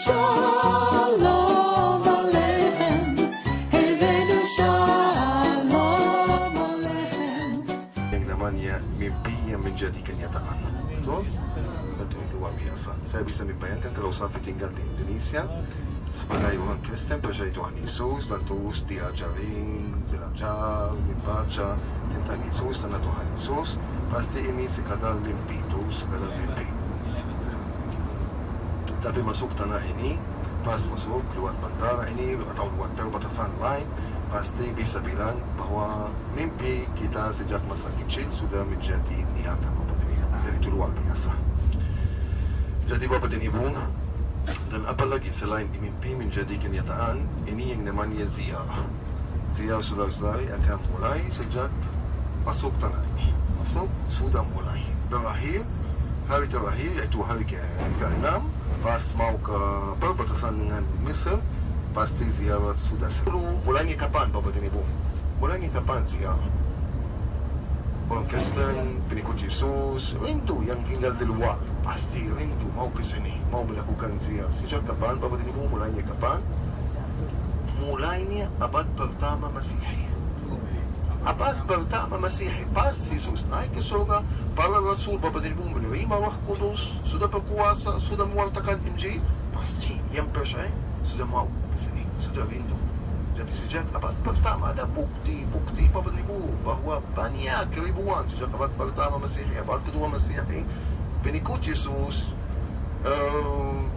Shalom Aleichem, Hevenu Shalom Aleichem. Yang namanya mimpi yang menjadi kenyataan. Betul? Betul, luar biasa. Saya bisa membayangkan kalau Safi tinggal di Indonesia sebagai orang Kristen percaya Tuhan Yesus dan terus diajarin, belajar, membaca tentang Yesus dan Tuhan Yesus. Pasti ini sekadar mimpi, terus sekadar mimpi. Tapi masuk tanah ini, pas masuk keluar bandara ini atau keluar perbatasan lain, pasti bisa bilang bahwa mimpi kita sejak masa kecil sudah menjadi niatan Bapak dan Ibu. Dan itu luar biasa. Jadi Bapak dan Ibu, dan apalagi selain mimpi menjadi kenyataan, ini yang namanya ziarah. Ziarah saudara-saudari akan mulai sejak masuk tanah ini. Masuk sudah mulai. Berakhir, hari terakhir yaitu hari ke-6, pas mau ke perbatasan dengan Mesir, pasti ziarah sudah selesai. Mulainya kapan Bapak dan Ibu? Mulainya kapan ziarah? Orang Kristen, pengikut Yesus, rindu yang tinggal di luar, pasti rindu mau ke sini, mau melakukan ziarah. Sejak kapan Bapak dan Ibu? Mulainya kapan? Mulainya abad pertama Masihi. Abad pertama Masihi, pas Yesus naik ke surga, para rasul Bapak dan Ibu menerima Roh Kudus, sudah berkuasa, sudah mewartakan Injil, pasti yang percaya sudah mau ke sini, sudah rindu. Jadi sejak abad pertama ada bukti Bapak dan Ibu bahwa banyak ribuan sejak abad pertama Masihi, abad kedua Masihi, pengikut Yesus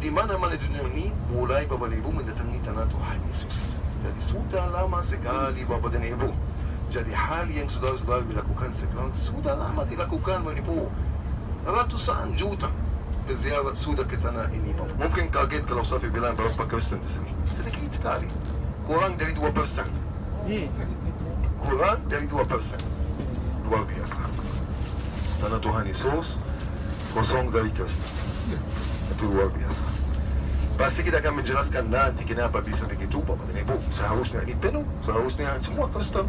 di mana-mana di dunia ini mulai Bapak dan Ibu mendatangi tanah Tuhan Yesus. Jadi sudah lama sekali Bapak dan Ibu. Jadi hal yang saudara-saudara dilakukan sekarang sudah lama dilakukan Bapak dan Ibu. Ratusan juta berziarah sudah ke tanah ini Bapak. Mungkin kaget kalau Safi bilang berapa Kristen di sini. Sedikit sekali. Kurang dari 2%. Kurang dari 2%. Luar biasa. Tanah Tuhan Yesus kosong dari Kristen. Itu luar biasa. Pasti kita akan menjelaskan nanti kenapa bisa begitu Bapak dan Ibu. Seharusnya ini penuh. Seharusnya semua Kristen.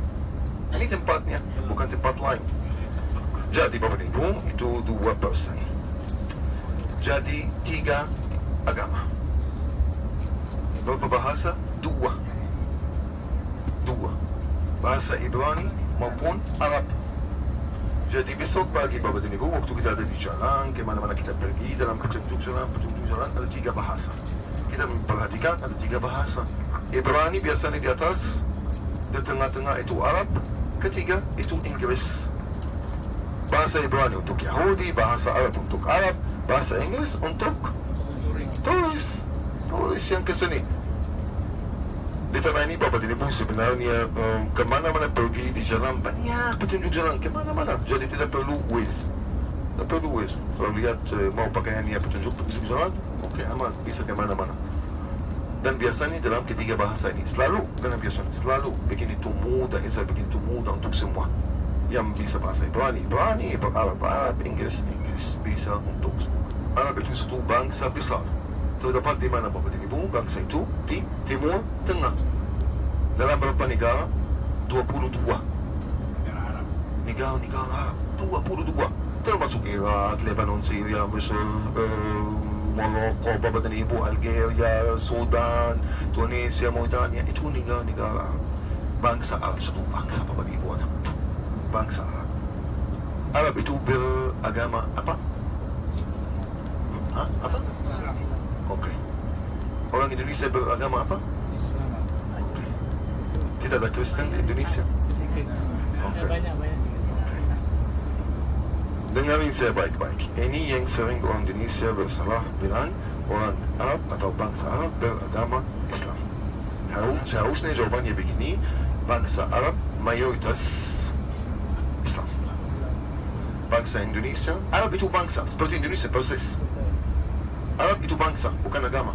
Ini tempatnya, bukan tempat lain. Jadi Bapak dan Ibu, itu 2%. Jadi 3 agama. Berapa bahasa? 2. Bahasa Ibrani maupun Arab. Jadi besok pagi Bapak dan Ibu, waktu kita ada di jalan, kemana-mana kita pergi, dalam petunjuk jalan ada 3 bahasa. Kita memperhatikan ada 3 bahasa. Ibrani biasanya di atas, di tengah-tengah itu Arab, ketiga itu Inggris. Bahasa Ibrani untuk Yahudi, bahasa Arab untuk Arab, bahasa Inggris untuk turis yang kesini. Di tanah ini Bapak dan Ibu sebenarnya kemana-mana pergi di jalan banyak petunjuk jalan kemana-mana. Jadi tidak perlu Waze. Tidak perlu Waze. Kalau lihat mau pakaiannya petunjuk jalan, oke, aman, bisa kemana-mana. Dan biasanya dalam ketiga bahasa ini selalu bikin itu mudah, Isa bikin itu mudah untuk semua yang bisa bahasa Ibrani, Arab, Inggris bisa untuk Arab. Itu satu bangsa besar terdapat di mana Bapak dan Ibu? Bangsa itu di Timur Tengah. Dalam berapa negara? 22 negara Arab, 22 termasuk Irak, Lebanon, Syria, Mesir, Morocco, Bapak dan Ibu, Algeria, Sudan, Tunisia, Mauritania. Itu negara-negara bangsa Arab, satu bangsa Bapak dan Ibu ada. Bangsa Arab. Arab itu beragama apa? Apa? Oke. Orang Indonesia beragama apa? Oke. Tidak ada Kristen di Indonesia? Oke. Dengarin saya baik-baik. Ini yang sering orang Indonesia bersalah bilang orang Arab atau bangsa Arab beragama Islam. Seharusnya jawabannya begini, bangsa Arab mayoritas Islam. Bangsa Indonesia, Arab itu bangsa, seperti Indonesia persis. Arab itu bangsa, bukan agama.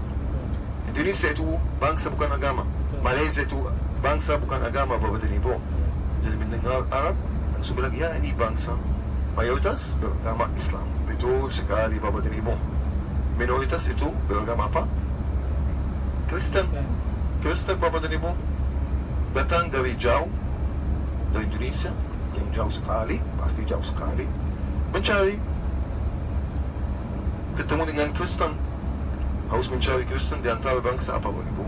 Indonesia itu bangsa, bukan agama. Malaysia itu bangsa, bukan agama, Bapak dan Ibu. Jadi mendengar Arab, langsung bilang, ya ini bangsa. Mayoritas beragama Islam. Betul sekali Bapak dan Ibu. Minoritas itu beragama apa? Kristen. Kristen Bapak dan Ibu. Datang dari jauh, dari Indonesia, yang jauh sekali, pasti jauh sekali, mencari ketemu dengan Kristen. harus mencari Kristen di antara bangsa apa Bapak Ibu?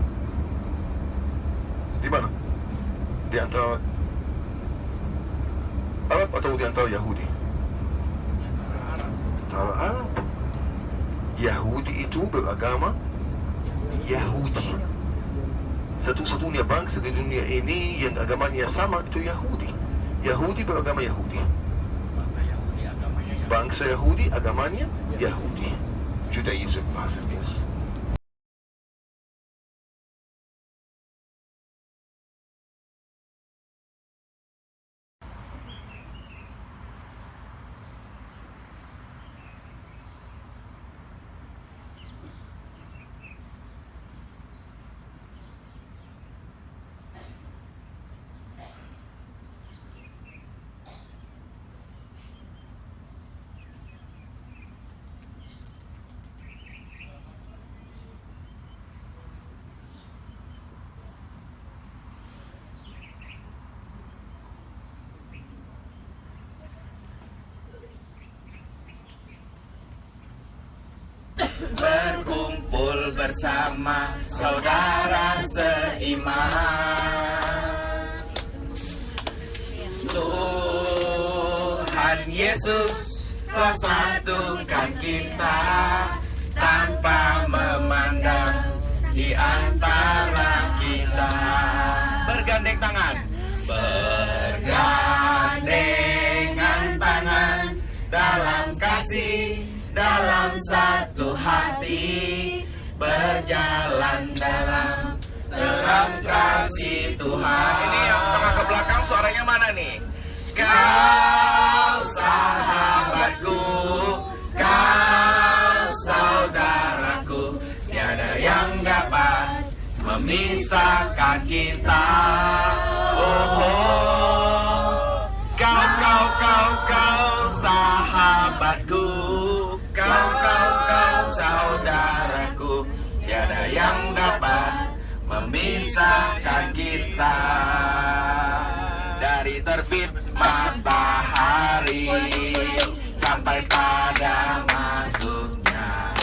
Di mana? Di antara Arab atau di antara Yahudi? Antara Arab. Yahudi itu beragama Yahudi. Satu-satunya bangsa di dunia ini yang agamanya sama itu Yahudi. Yahudi beragama Yahudi. Bangsa Yahudi agamanya Yahudi. Judaism bahasa Inggris. Berkumpul bersama saudara seiman. Tuhan Yesus telah satukan kita tanpa memandang di antara kita. Bergandeng tangan, bergandengan tangan dalam kasih, dalam satu hati, berjalan dalam terang kasih Tuhan. Ini yang setengah ke belakang suaranya mana nih? Kau sahabatku, kau saudaraku, tiada yang dapat memisahkan kita. Oh, oh. Kau sahabatku, kau saudaraku, tiada yang dapat memisahkan kita. Dari terbit matahari sampai pada masuknya,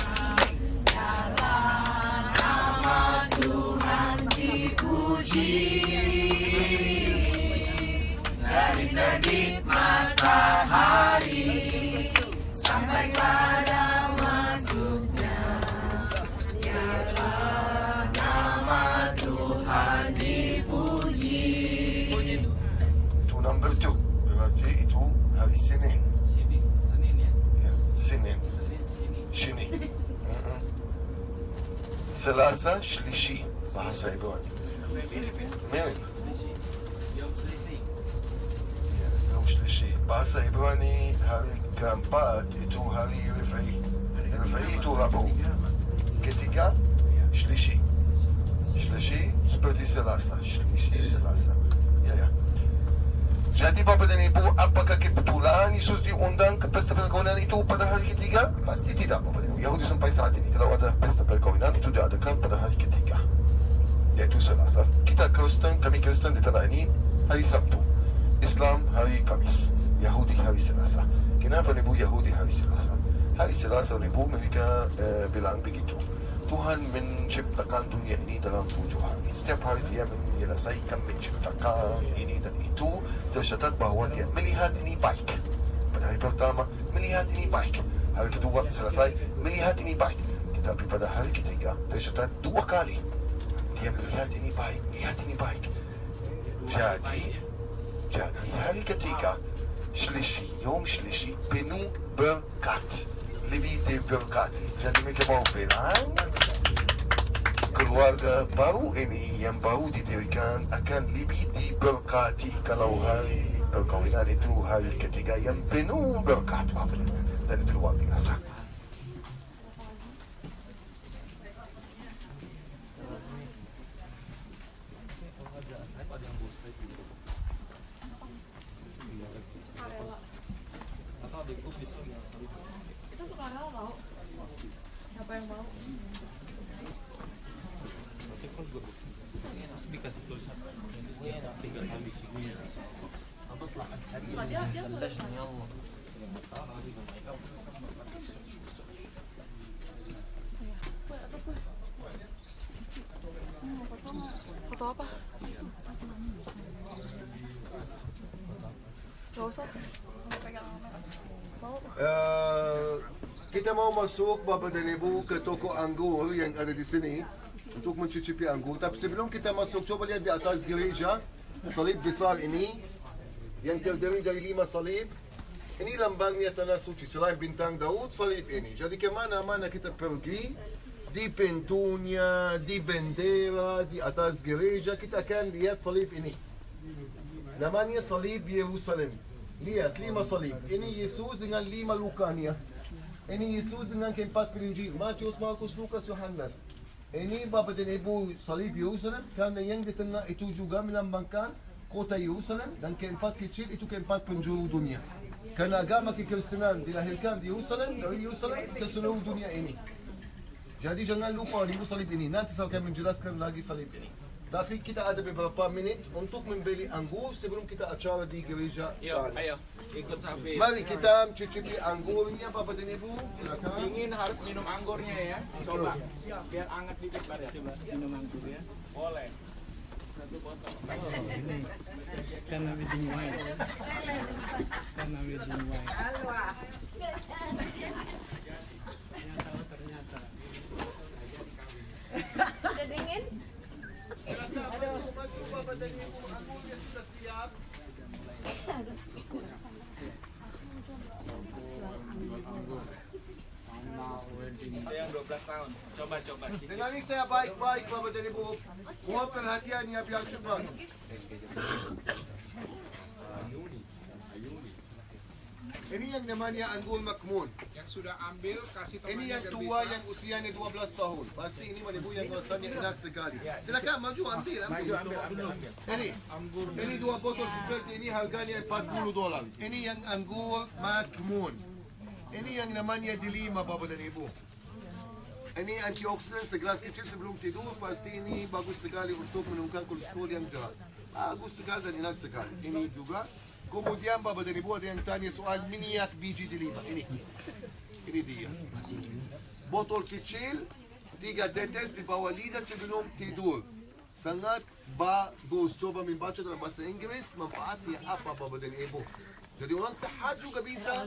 nama Tuhan dipuji. Dari terbit matahari sampai pada masuknya, biarlah nama Tuhan dipuji. Itu number 2. Berarti itu hari Senin. Senin ya? Ya, Senin. Sini. Selasa, Shlishi bahasa Ibrani. Mirip. Ya, Yom Shlishi. Bahasa Ibrani hari keempat itu hari Rifai. Rifai itu Rabu. Ketiga, Shlishi. Shlishi seperti Selasa. Shlishi, Selasa. Ya. Jadi Bapak dan Ibu, apakah kebetulan Yesus diundang ke pesta perkawinan itu pada hari ketiga? Pasti tidak Bapak dan Ibu. Yahudi sampai saat ini kalau ada pesta perkawinan itu diadakan pada hari ketiga, yaitu Selasa. Kita Kristen, kami Kristen di tanah ini hari Sabtu, Islam hari Kamis, Yahudi hari Selasa. Kenapa Ibu Yahudi hari Selasa? Hari Selasa Ibu mereka bilang begitu. Tuhan menciptakan dunia ini dalam 7 hari. Setiap hari dia menyelesaikan menciptakan ini dan itu. Tercatat bahawa dia melihat ini baik. Pada hari pertama melihat ini baik. Hari kedua selesai melihat ini baik. Tetapi pada hari ketiga tercatat 2 kali dia melihat ini baik, melihat ini baik. Jadi hari ketiga Shlishi, Yom Shlishi penuh berkat, lebih diberkati. Jadi mereka mau bilang keluarga baru ini yang baru didirikan akan lebih diberkati kalau hari perkawinan itu hari ketiga yang penuh berkat, dan itu luar biasa. Kita suka rela tau. Siapa yang mau? dikasih tulisan tinggal habis igunya Tadi dia tulisannya. Foto apa? Gak usah. Mau? Kita mau masuk Bapak dan Ibu ke toko anggur yang ada di sini untuk mencicipi anggur. Tapi sebelum kita masuk, coba lihat di atas gereja salib besar ini yang terdiri dari 5 salib. Ini lambangnya tanah suci. Selain bintang Daud, salib ini. Jadi kemana-mana kita pergi, di pintunya, di bendera, di atas gereja, kita akan lihat salib ini. Namanya salib Yerusalem. Lihat, 5 salib. Ini Yesus dengan 5 lukanya. Ini Yesus dengan keempat penginjil, Matius, Markus, Lukas, Yohanes. Ini Bapak dan Ibu salib Yerusalem, karena yang di tengah itu juga melambangkan kota Yerusalem, dan keempat kecil itu keempat penjuru dunia. Karena agama kekristenan dilahirkan di Yerusalem, dari Yerusalem ke seluruh dunia ini. Jadi jangan lupa 5 salib ini. Nanti saya akan menjelaskan lagi salib ini. Tapi kita ada beberapa menit untuk membeli anggur sebelum kita acara di gereja. Ayo, ikut sampai. Mari kita mencicipi anggurnya Bapak dan Ibu. Silakan. Dingin harus minum anggurnya ya. Coba. Biar anget dikit Pak ya. Coba minum anggur ya. Boleh. Satu botol. Karena wedding wine. Karena wedding wine. Ternyata. Sudah dingin? Silakan maju Bapak dan Ibu, anggurnya sudah siap. Yang 12 tahun. Coba. Dengarin saya baik-baik Bapak dan Ibu. Mohon perhatiannya biar cepat. Ini yang namanya anggur makmun. Yang sudah ambil kasih temannya. Ini yang tua yang usianya 12 tahun. Pasti ini Ibu yang rasanya enak sekali. Silakan maju ambil. Ini 2 botol seperti ini harganya $40. Ini yang anggur makmun. Ini yang namanya delima Bapak dan Ibu. Ini antioksidan segelas kecil sebelum tidur. Pasti ini bagus sekali untuk menurunkan kolesterol yang jahat. Bagus sekali dan enak sekali. Ini juga. Kemudian Bapak dan Ibu ada yang tanya soal minyak biji delima. Ini dia. Botol kecil, 3 tetes di bawah lidah sebelum tidur. Sangat bagus. Coba membaca dalam bahasa Inggris manfaatnya apa Bapak dan Ibu. Jadi orang sehat juga bisa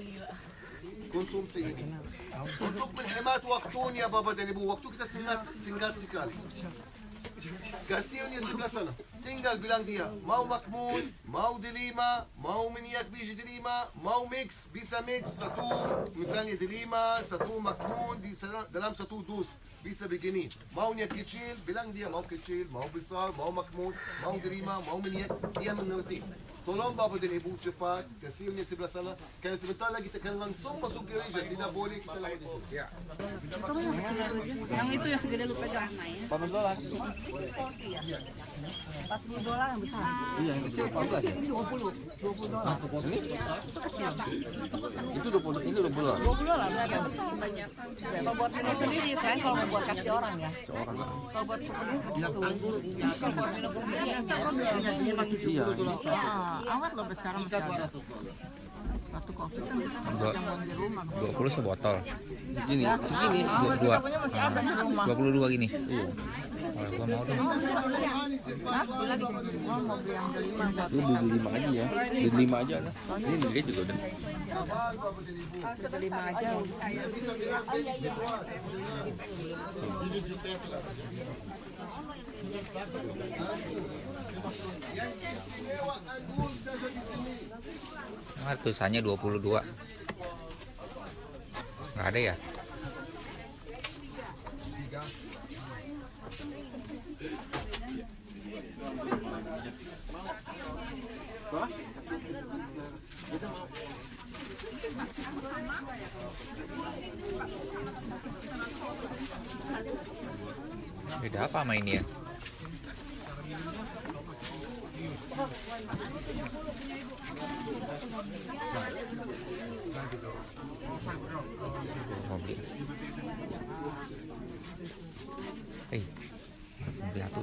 konsumsi ini. Untuk menghemat waktunya Bapak dan Ibu, waktu kita singkat sekali. Kasirnya sebelah sana. Tinggal bilang dia, mau makmun, mau delima, mau minyak biji delima, mau mix, bisa mix satu, misalnya delima, satu makmun di dalam satu dus. Bisa begini. Maunya kecil, bilang dia mau kecil, mau besar, mau makmun, mau delima, mau minyak, dia mengerti. Tolong Bapak dan Ibu cepat, kasirnya sebelah sana. Karena sebentar lagi kita akan langsung masuk gereja, tidak boleh kita lagi. Ya. Yang itu yang segede lu pegang. $14. $40 yang besar. Iya, yang kecil 14 ya? Ini 20. $20. Ini? Itu kecil, Pak. Itu 20, ini $20. $20 berapa besar? Kalau buat minum sendiri, selain kalau mau buat kasih orang ya. Kalau buat sendiri itu. Kalau buat minum sendiri ya. Iya. Awet loh sekarang masih ada. Waktu COVID kan kita masih jamuan di rumah. 20 sebotol. Segini, 22. Punya masih ada di rumah. 22 gini. Iya. Kalau gua mau dong. Hah? Lagi mau beli yang delima. Lu beli 5 aja ya. Beli 5 aja lah. Ini nilai juga udah. Delima aja. Yang istimewa anggur saja di sini. Nah, tulisannya 22. Nggak ada ya? Beda apa sama ini ya? Mobil. Mobil satu.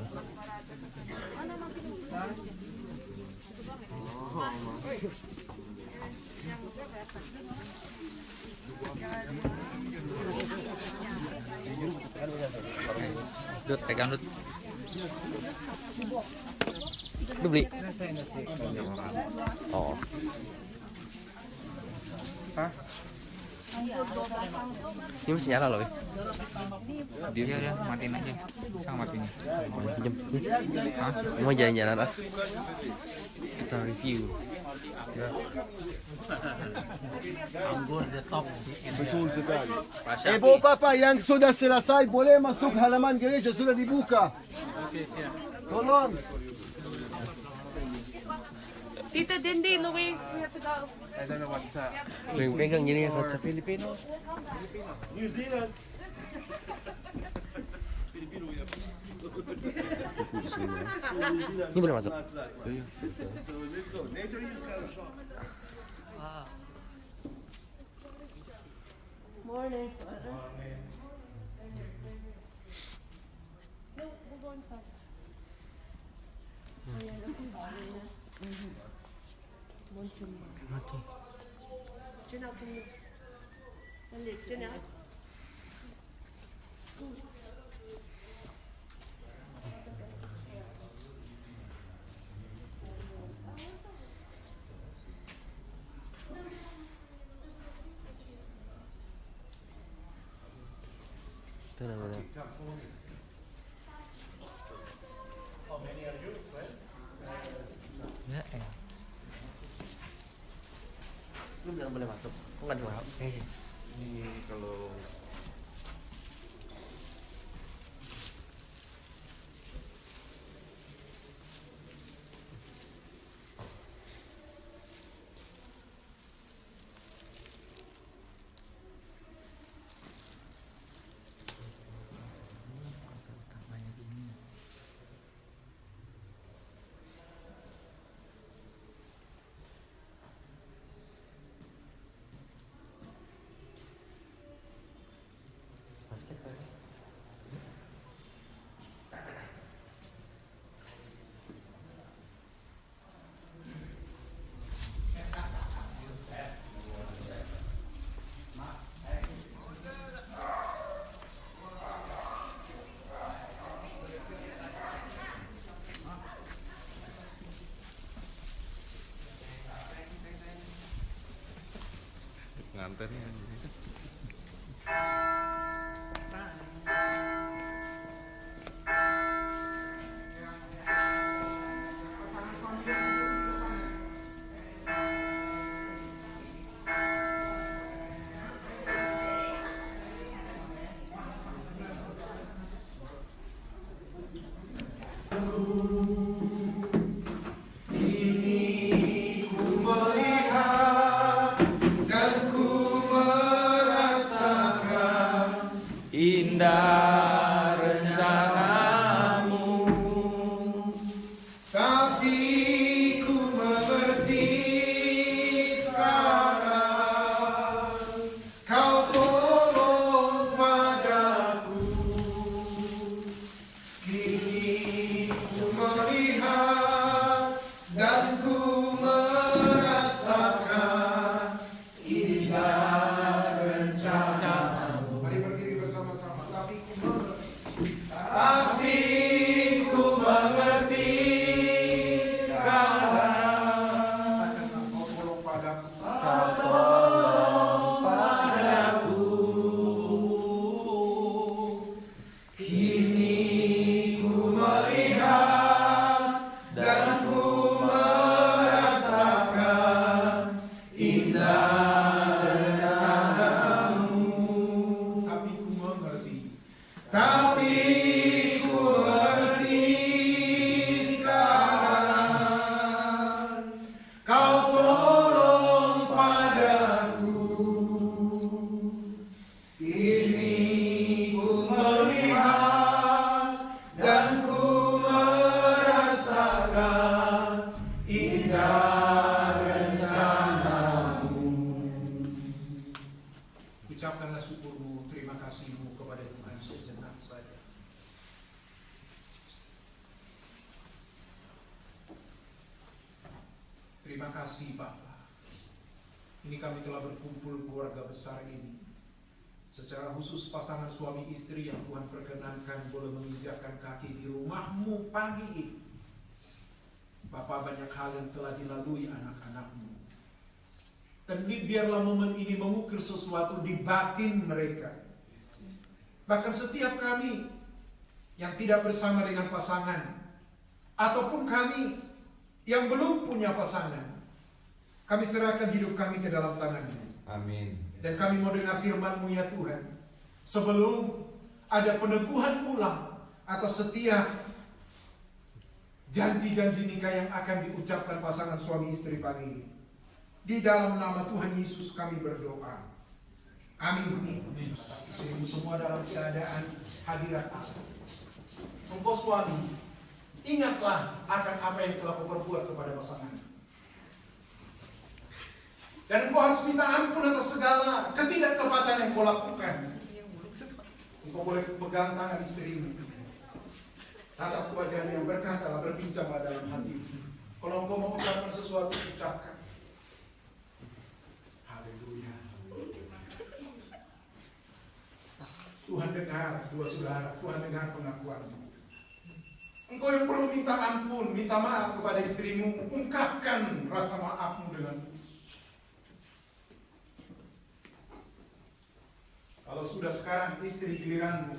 Dut, pegang Dut. Lu beli? Oh. Ini masih nyala loh, ya? Dia matiin aja. Sang matiin. Pinjem. Hah? Mau jalan-jalan lah. Kita review. Betul sekali. Ibu Papa yang sudah selesai boleh masuk halaman gereja, sudah dibuka. Tolong. Tita Dindi, Louis, we have to go. Pegang gini kaca Filipino. New Zealand. Ini boleh masuk. Morning. No, we'll go inside. Ayan, okay. Monsimba. Okay. Diyan ako. Dali, diyan ako. Ito na wala. Ya, Lu bilang boleh masuk. Kok nggak dibuka? Ini kalau nganternya. Indah rencanamu, Tapi ku mengerti sekarang, kau tolong padaku. Kini ku melihat dan ku merasakan indah rencanamu. Mari berdiri bersama-sama. Tapi ku mengerti sekarang, kau tolong padaku. Kini ku melihat dan ku merasakan indah rencanamu. Tapi ku mengerti. Tapi ku mengerti sekarang, kau tolong padaku. Kini ku melihat dan ku merasakan indah rencanamu. Ucapkanlah syukurmu, terima kasihmu kepada Tuhan sejenak saja. Terima kasih Bapa. Ini kami telah berkumpul keluarga besar ini Secara khusus pasangan suami istri yang Tuhan perkenankan boleh menginjakkan kaki di rumahmu pagi ini. Bapak, banyak hal yang telah dilalui anak-anakmu. Dan biarlah momen ini mengukir sesuatu di batin mereka. Bahkan setiap kami yang tidak bersama dengan pasangan, ataupun kami yang belum punya pasangan, kami serahkan hidup kami ke dalam tangan-Mu. Amin. Dan kami mau dengar firman-Mu ya Tuhan. Sebelum ada peneguhan ulang atas setiap janji-janji nikah yang akan diucapkan pasangan suami istri pagi ini. Di dalam nama Tuhan Yesus kami berdoa. Amin. Istrimu semua dalam keadaan hadirat Allah. Engkau suami, ingatlah akan apa yang telah kau perbuat kepada pasangan. Dan engkau harus minta ampun atas segala ketidaktepatan yang kau lakukan. Engkau boleh pegang tangan istrimu, tatap wajahnya yang berkatalah, berbincanglah dalam hatimu. Kalau engkau mau ucapkan sesuatu, ucapkan. Haleluya. Tuhan dengar, dua saudara, Tuhan dengar pengakuanmu. Engkau yang perlu minta ampun, minta maaf kepada istrimu, ungkapkan rasa maafmu dengan tulus. Kalau sudah sekarang istri giliranmu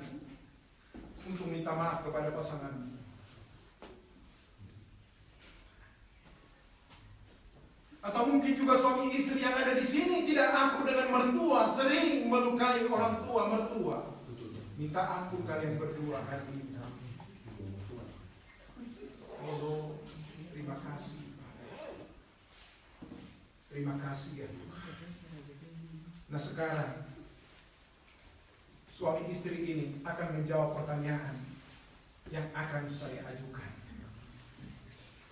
untuk minta maaf kepada pasanganmu. Atau mungkin juga suami istri yang ada di sini tidak akur dengan mertua, sering melukai orang tua mertua. Minta ampun kalian berdua hari ini. Oh, terima kasih. Terima kasih ya Tuhan. Nah sekarang suami istri ini akan menjawab pertanyaan yang akan saya ajukan.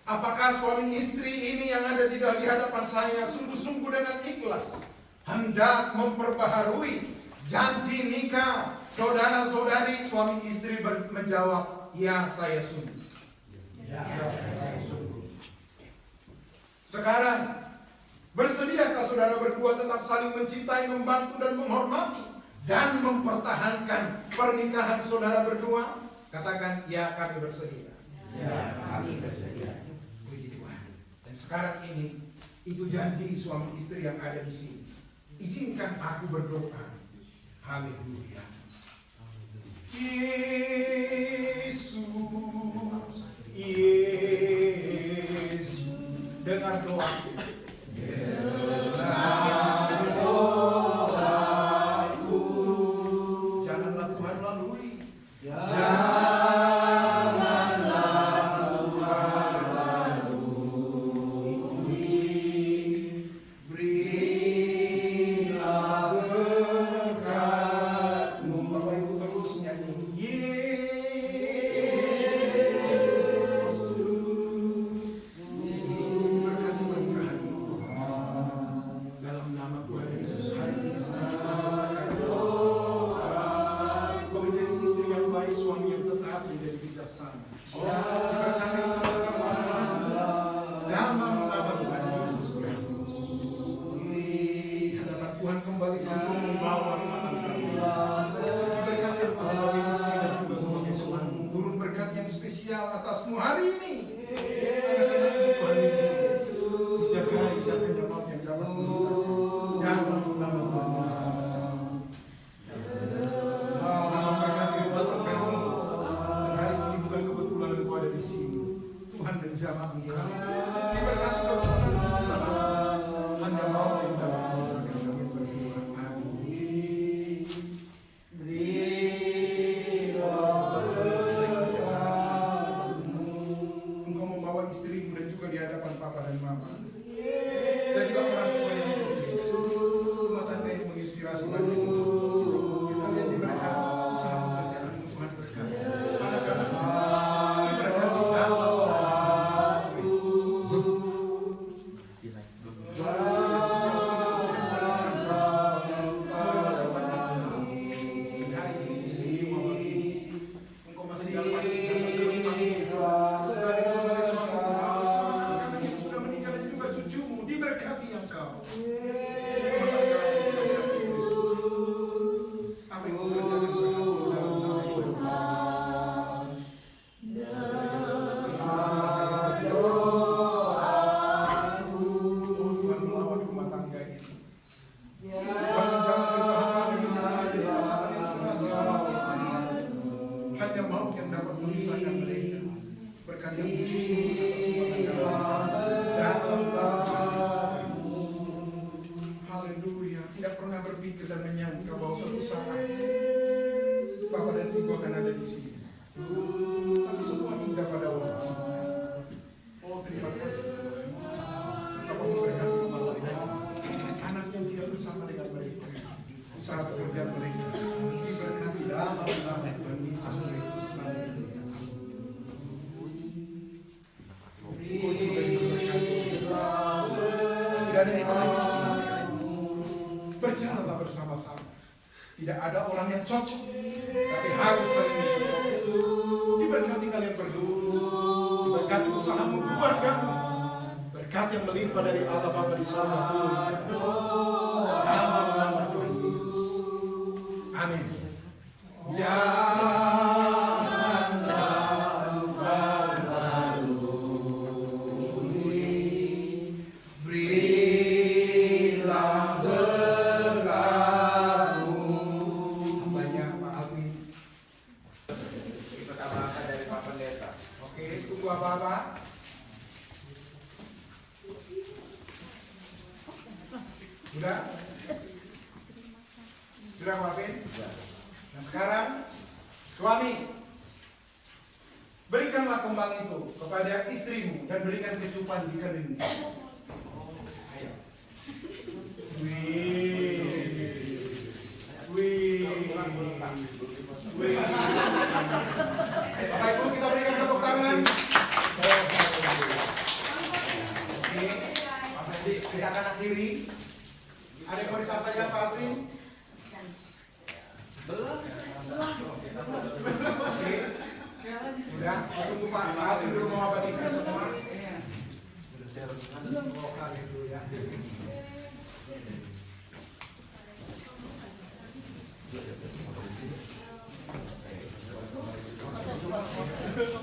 Apakah suami istri ini yang ada di hadapan saya sungguh-sungguh dengan ikhlas hendak memperbaharui janji nikah saudara-saudari? Suami istri menjawab, ya saya sungguh. Sekarang bersediakah saudara berdua tetap saling mencintai, membantu dan menghormati dan mempertahankan pernikahan saudara berdua? Katakan, ya kami bersedia. Ya, kami bersedia. Puji Tuhan. Dan sekarang ini itu janji suami istri yang ada di sini. Izinkan aku berdoa. Haleluya. Yesus, Yesus, dengar doaku. Dengar doaku. Janganlah Tuhan lalui. Janganlah Tuhan lalui. Berilah berkat-Mu. Bapak Ibu terus nyanyi. Dalam nama Tuhan Yesus, hari ini saya ciptakan doa. Kau menjadi istri yang baik, suami yang tetap, menjadi bijaksana. Diberkati dalam nama Tuhan Yesus Kristus. Di hadapan Tuhan kembali untuk membawa rumah tangga. Diberkati engkau sebagai istri dan juga sebagai suami. Turun berkat yang spesial atasmu hari ini. Anak-anak Tuhan Yesus dijagai dan penyebab yang dapat bisa. Dalam nama Tuhan. Tuhan memberkati rumah tanggamu. Dan hari ini bukan kebetulan engkau ada di sini. Tuhan menjamah engkau. Diberkati engkau Tuhan bersama. Hanya mau yang dapat bisa kami berdua. Amin. Engkau membawa istrimu dan juga di hadapan papa dan mama. Dan juga orang tua yang kudus. Rumah tangga yang menginspirasi bagi kita. Kita lihat diberkati usaha pekerjaan Tuhan berkati. Anak-anak diberkati dalam nama Tuhan Yesus. memisahkan mereka. Berkat yang khusus untuk atas kemenangan. Haleluya. Tidak pernah berpikir dan menyangka bahwa suatu saat Bapak dan Ibu akan ada di sini. Tapi semua indah pada waktu. Oh, terima kasih. Bapak memberkati anak yang tidak bersama dengan mereka. Usaha pekerjaan mereka diberkati dalam nama Tuhan Yesus Kristus. Tidak ada yang lain bisa sama. Berjalanlah bersama-sama. Tidak ada orang yang cocok, tapi harus saling mencocok. Diberkati kalian berdua, diberkati usahamu, keluargamu. Berkat yang melimpah dari Allah Bapa di surga turun ke atas. Dalam nama Tuhan Yesus. Amin. Janganlah berlalu, berilah berlalu. Banyak Pak Alvin. Kita tambahkan dari Pak Pendeta. Oke, tunggu apa-apa. Sudah? Sudah Pak Alvin? Nah sekarang, suami, berikanlah kembang itu kepada istrimu dan berikan kecupan di keningnya. Ayo. Wih. Bapak Ibu kita berikan tepuk tangan. Oke. Pak Fendi, kita akan akhiri. Ada yang mau disampaikan Pak Alvin? Belum. Oke. Sudah, tunggu Pak Alvin dulu mau abadikan semua. Belum. Oh, haleluya.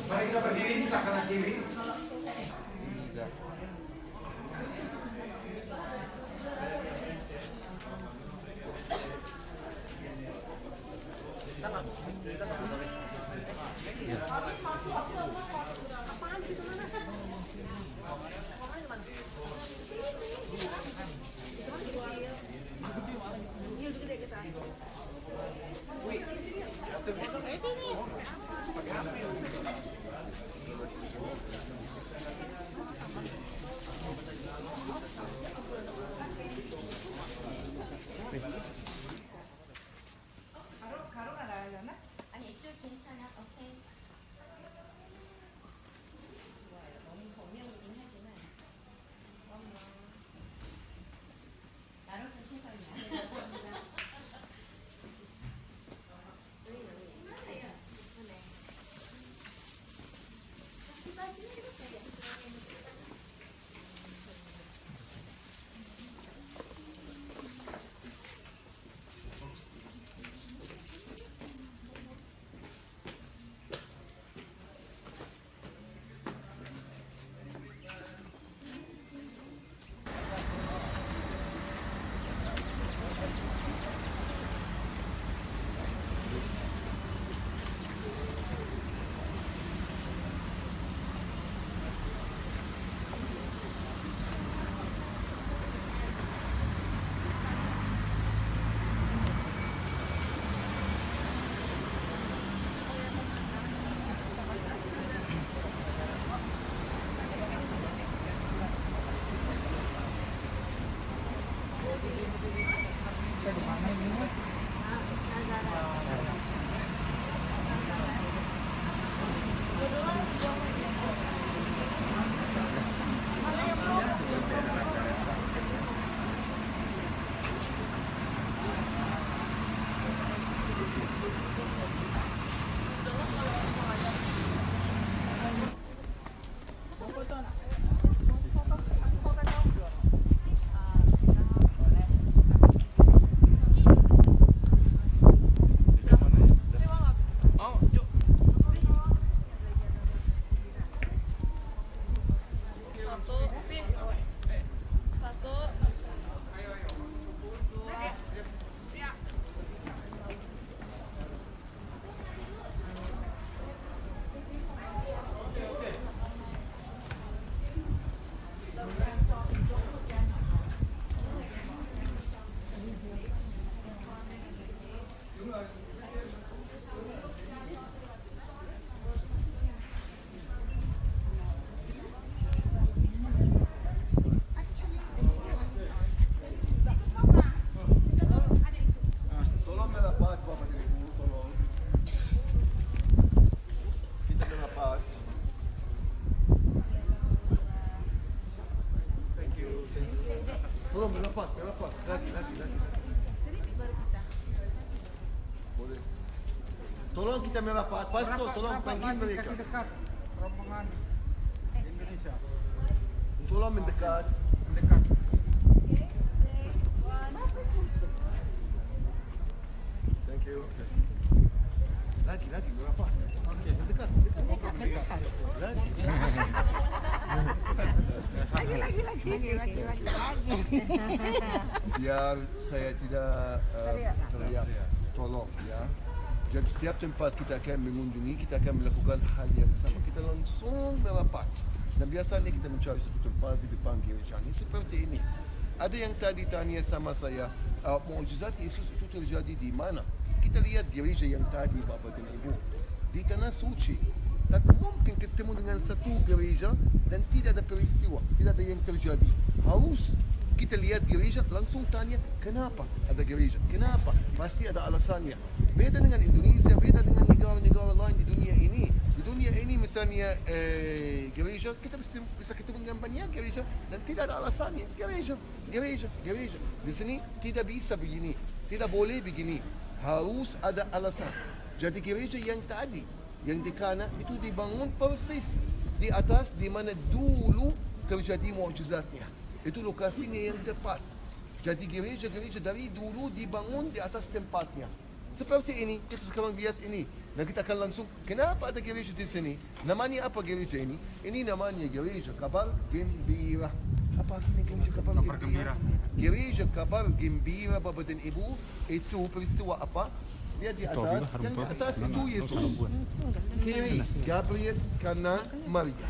Mari kita berdiri, kita akan akhiri. kita merapat. Pastor, tolong panggil mereka. dekat rombongan Indonesia. Tolong mendekat. Thank you. Lagi merapat. Mendekat. Lagi. Biar saya tidak teriak. Tolong ya. Jadi setiap tempat kita akan mengunjungi, kita akan melakukan hal yang sama. Kita langsung merapat. Dan biasanya kita mencari satu tempat di depan gereja ini seperti ini. Ada yang tadi tanya sama saya, mukjizat Yesus itu terjadi di mana? Kita lihat gereja yang tadi, Bapak dan Ibu, di Tanah Suci. Tak mungkin ketemu dengan satu gereja dan tidak ada peristiwa, tidak ada yang terjadi. Harus kita lihat gereja, langsung tanya, kenapa ada gereja? Kenapa? Pasti ada alasannya. Beda dengan Indonesia, beda dengan negara-negara lain di dunia ini. Di dunia ini misalnya gereja, kita bisa ketemu dengan banyak gereja dan tidak ada alasannya. Gereja. Di sini tidak bisa begini, tidak boleh begini. Harus ada alasan. Jadi gereja yang tadi, yang di kanan itu dibangun persis di atas di mana dulu terjadi mukjizatnya. Itu lokasinya yang tepat. Jadi gereja-gereja dari dulu dibangun di atas tempatnya. Seperti ini, kita sekarang lihat ini. Dan kita akan langsung, kenapa ada gereja di sini? Namanya apa gereja ini? Ini namanya gereja Kabar Gembira. Apa artinya gereja Kabar Gembira? Gereja Kabar Gembira, Bapak dan Ibu, itu peristiwa apa? Lihat di atas, yang di atas itu Yesus. Kiri, Gabriel, kanan, Maria.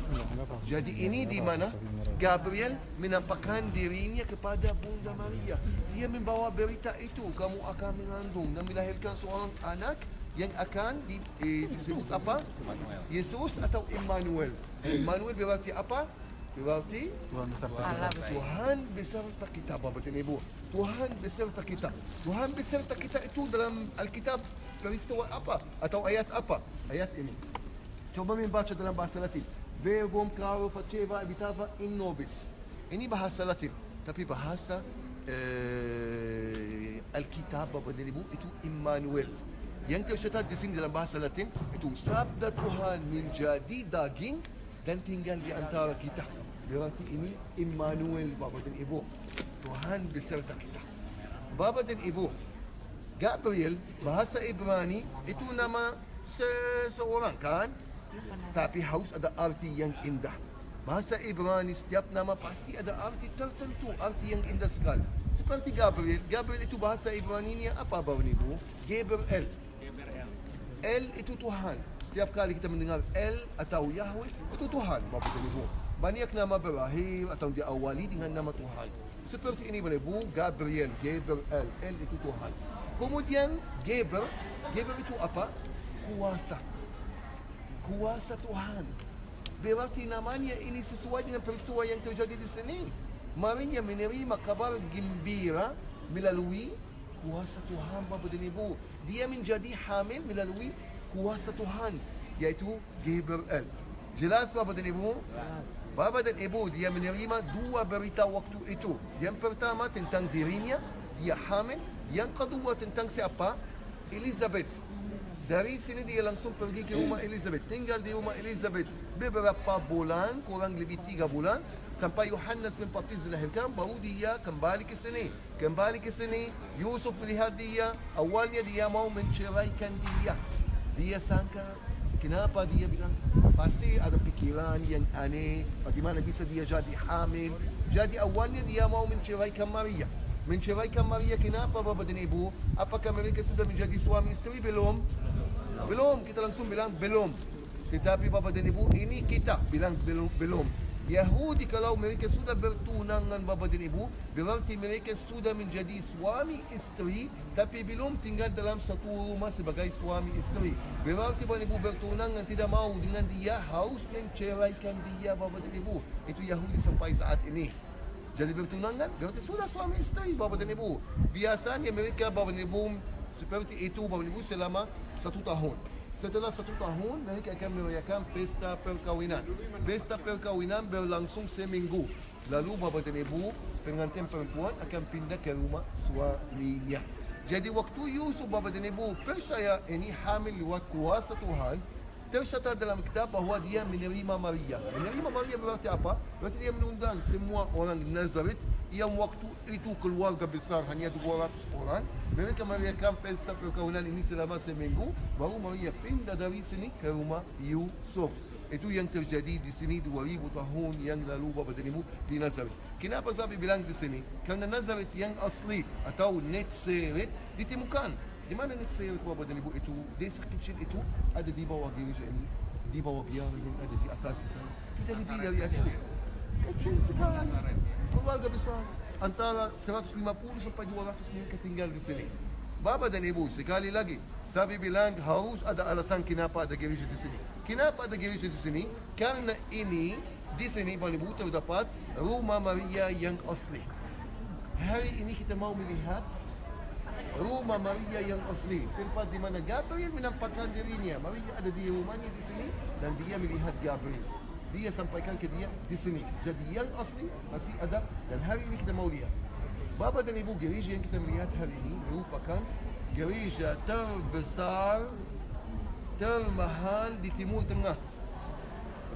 Jadi ini di mana Gabriel menampakkan dirinya kepada Bunda Maria. Dia membawa berita itu, kamu akan mengandung dan melahirkan seorang anak yang akan disebut apa? Yesus atau Immanuel. Immanuel berarti apa? Berarti Tuhan beserta kita, Bapak dan Ibu. Tuhan beserta kita. Tuhan beserta kita itu dalam Alkitab peristiwa apa? Atau ayat apa? Ayat ini. Coba membaca dalam bahasa Latin. Verbum caro faceva habitava in nobis. Ini bahasa Latin. Tapi bahasa Alkitab, Bapak dan Ibu, itu Immanuel. Yang tercatat di sini dalam bahasa Latin itu sabda Tuhan menjadi daging dan tinggal di antara kita. Berarti ini Immanuel, Bapak dan Ibu. Tuhan beserta kita. Bapak dan Ibu, Gabriel bahasa Ibrani itu nama seseorang kan? Tapi harus ada arti yang indah. Bahasa Ibrani setiap nama pasti ada arti tertentu, arti yang indah sekali. Seperti Gabriel. Gabriel itu bahasa Ibraninya apa, Bapak dan Ibu? Gabriel. El itu Tuhan. Setiap kali kita mendengar El atau Yahweh, itu Tuhan, Bapak dan Ibu. Banyak nama berakhir atau diawali dengan nama Tuhan. Seperti ini, Bapak Ibu, Gabriel, Gabriel, El itu Tuhan. Kemudian Gabriel itu apa? Kuasa. Kuasa Tuhan. Berarti namanya ini sesuai dengan peristiwa yang terjadi di sini. Maria menerima kabar gembira melalui kuasa Tuhan, Bapak dan Ibu. Dia menjadi hamil melalui kuasa Tuhan, yaitu Gabriel. Jelas, Bapak dan Ibu? Bapak dan Ibu, dia menerima dua berita waktu itu. Yang pertama tentang dirinya, dia hamil. Yang kedua tentang siapa? Elizabeth. Dari sini dia langsung pergi ke rumah Elizabeth. Tinggal di rumah Elizabeth beberapa bulan, kurang lebih 3 bulan. Sampai Yohanes Pembaptis dilahirkan, baru dia kembali ke sini. Kembali ke sini, Yusuf melihat dia. Awalnya dia mau menceraikan dia. Dia sangka, kenapa dia bilang, pasti ada pikiran yang aneh. Bagaimana bisa dia jadi hamil. Jadi awalnya dia mau menceraikan Maria. Menceraikan Maria, kenapa, Bapak dan Ibu? Apakah mereka sudah menjadi suami istri? Belum. Belum, kita langsung bilang belum. Tetapi Bapak dan Ibu, ini kita bilang belum. Yahudi kalau mereka sudah bertunangan, Bapak dan Ibu, berarti mereka sudah menjadi suami istri, tapi belum tinggal dalam satu rumah sebagai suami istri. Berarti Bapak dan Ibu bertunangan tidak mau dengan dia, harus menceraikan dia, Bapak dan Ibu. Itu Yahudi sampai saat ini. Jadi bertunangan berarti sudah suami istri, Bapak dan Ibu. Biasanya mereka, Bapak dan Ibu, seperti itu, Bapak dan Ibu, selama 1 tahun. Setelah 1 tahun, mereka akan merayakan pesta perkawinan. Pesta perkawinan berlangsung seminggu. Lalu Bapak dan Ibu, pengantin perempuan akan pindah ke rumah suaminya. Jadi waktu Yusuf Bapa dan Ibu percaya ini hamil lewat kuasa Tuhan, tercatat dalam kitab bahawa dia menerima Maria. Menerima Maria berarti apa? Berarti dia mengundang semua orang Nazaret yang waktu itu keluarga besar hanya 200 orang. Mereka merayakan pesta perkahwinan ini selama seminggu. Baru Maria pindah dari sini ke rumah Yusuf. Itu yang terjadi di sini 2000 tahun yang lalu Bapa dan Ibu di Nazaret. Kenapa saya bilang di sini? Karena Nazaret yang asli atau Netzaret ditemukan. Di mana Netzaret Bapa dan Ibu itu? Desa kecil itu ada di bawah gereja ini, di bawah biara yang ada di atas di sana. Tidak lebih dari itu. Kecil sekali. Keluarga besar antara 150 sampai 200 mereka tinggal di sini. Bapa dan Ibu, sekali lagi saya bilang harus ada alasan kenapa ada gereja di sini. Kenapa ada gereja di sini? Karena ini di sini Bapa dan Ibu terdapat rumah Maria yang asli. Hari ini kita mau melihat rumah Maria yang asli, tempat di mana Gabriel menampakkan dirinya. Maria ada di rumahnya di sini dan dia melihat Gabriel. Dia sampaikan ke dia di sini. Jadi yang asli masih ada dan hari ini kita mau lihat. Bapa dan Ibu, gereja yang kita melihat hari ini merupakan gereja terbesar, termahal di Timur Tengah.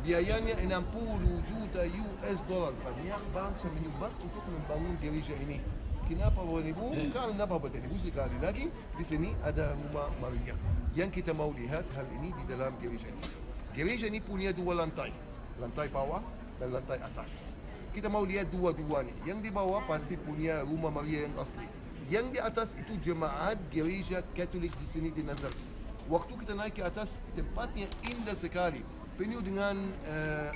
Biayanya 60 juta US dollar. Banyak bangsa menyumbang untuk membangun gereja ini. Kenapa Bapak dan Ibu? Karena Bapak dan Ibu sekali lagi di sini ada rumah Maria yang kita mau lihat hari ini di dalam gereja ini. Gereja ini punya 2 lantai, lantai bawah dan lantai atas. Kita mau lihat dua-duanya. Yang di bawah pasti punya rumah Maria yang asli. Yang di atas itu jemaat gereja Katolik di sini di Nazaret. Waktu kita naik ke atas, tempatnya indah sekali, penuh dengan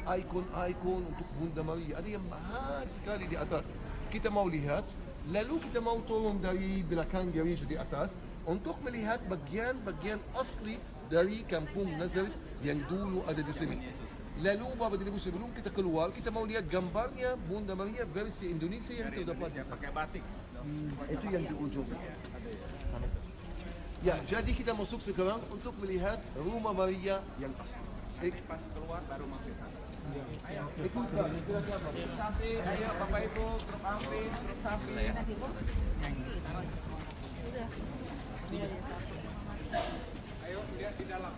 ikon-ikon untuk Bunda Maria. Ada yang mahal sekali di atas. Kita mau lihat. Lalu kita mau turun dari belakang gereja di atas untuk melihat bagian-bagian asli dari kampung Nazaret yang dulu ada di sini. Lalu Bapak dan Ibu, sebelum kita keluar, kita mau lihat gambarnya Bunda Maria versi Indonesia yang terdapat di sana. Pakai batik. Itu yang di ujung. Ya, jadi kita masuk sekarang untuk melihat rumah Maria yang asli. Pas keluar baru masuk sana. Ayo, Ikut saya, silakan Bapak. Sapi, ayo Bapak Ibu, grup Ampis, grup Sapi. Ayo lihat di dalam.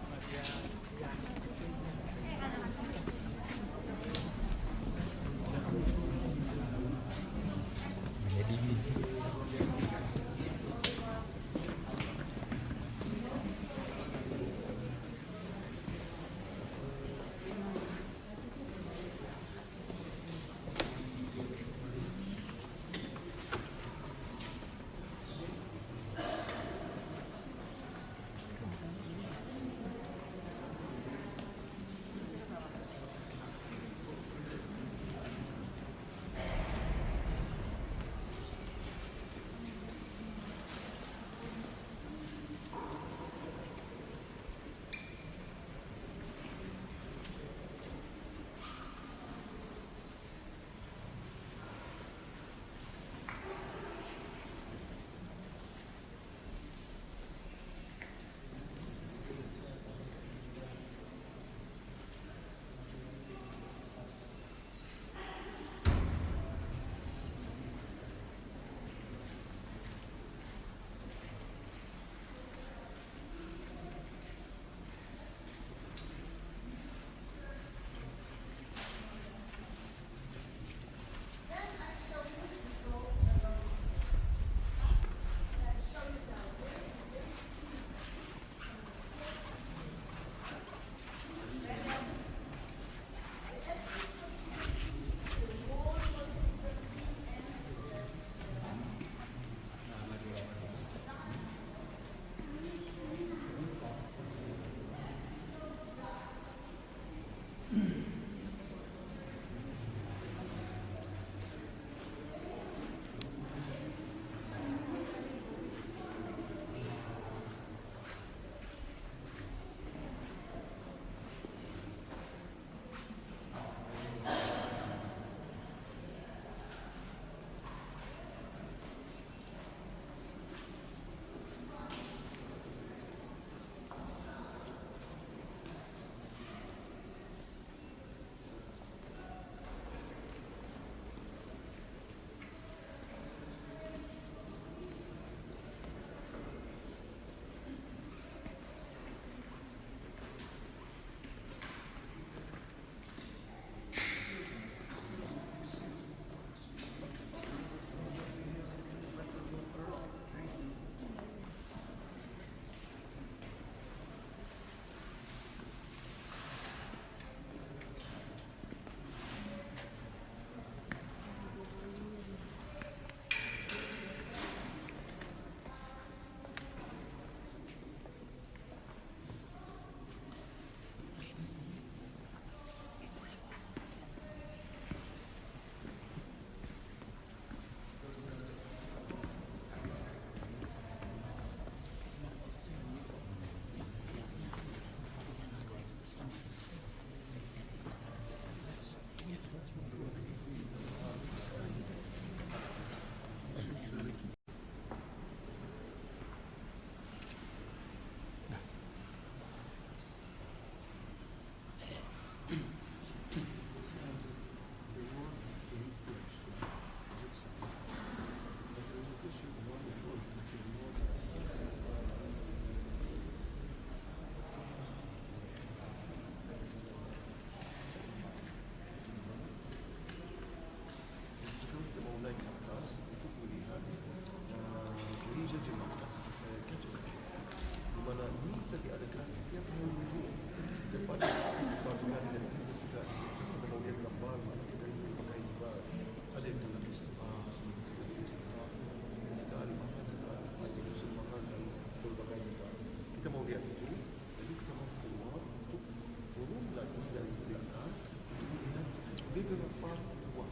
beberapa wah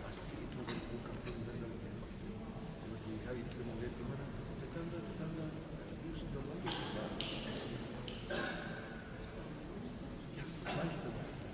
pasti itu bukan penjelasan yang pasti. Jadi hari kita melihat kemana tetangga itu sudah banyak. Ya, mari kita bahas.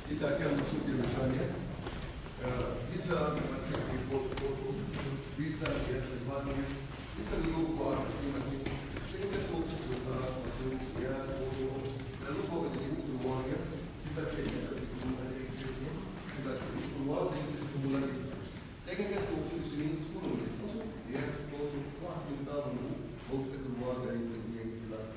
Kita akan masuk ke misalnya bisa masuk di foto, bisa lihat semuanya, bisa dulu buat masing-masing. Sehingga semua sudah masuk ya foto. Lalu kalau jadi keluar ya, kita kena ada exitnya, kita keluar dan kemudian lagi. Saya kan kasih waktu di sini 10 menit. Ya, foto pas minta menunggu, mau kita keluar dari yang sebelah.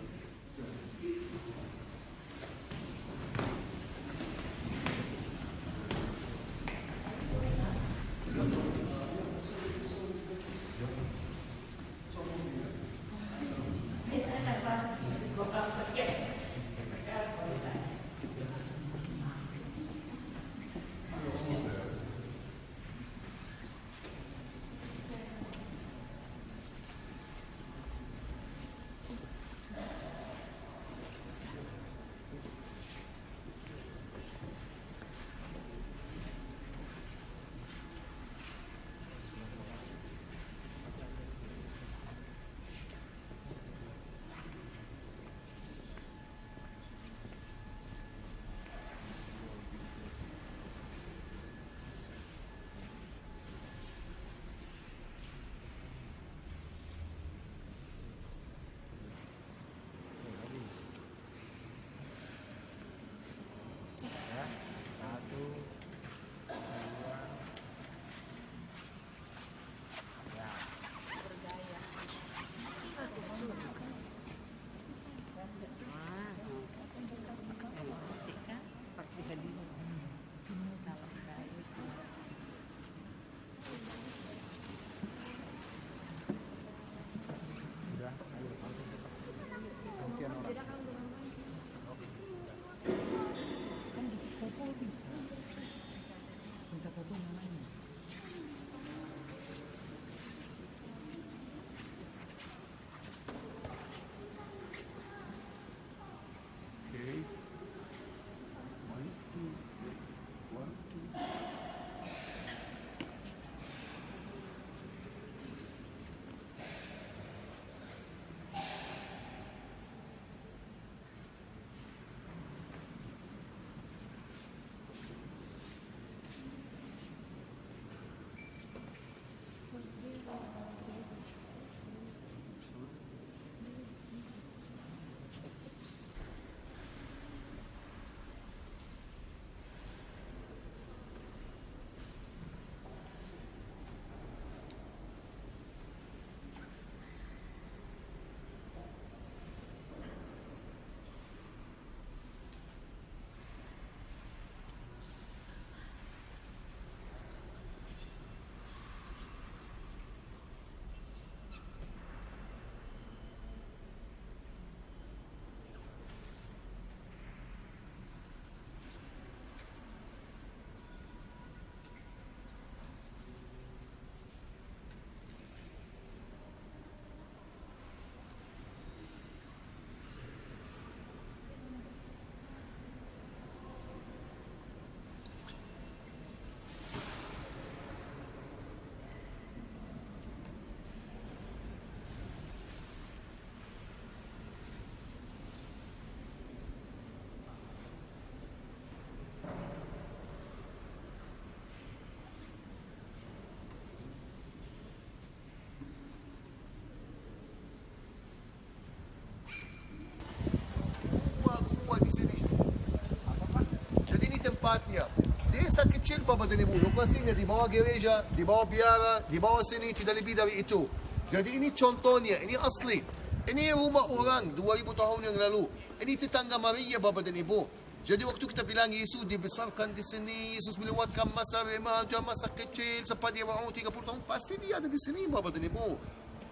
Tempatnya Desa kecil Bapak dan Ibu, lokasinya di bawah gereja, di bawah biara, di bawah sini, tidak lebih dari itu. Jadi ini contohnya, ini asli. Ini rumah orang 2000 tahun yang lalu. Ini tetangga Maria Bapak dan Ibu. Jadi waktu kita bilang Yesus dibesarkan di sini, Yesus melewatkan masa remaja, masa kecil, sampai dia umur 30 tahun, pasti dia ada di sini Bapak dan Ibu.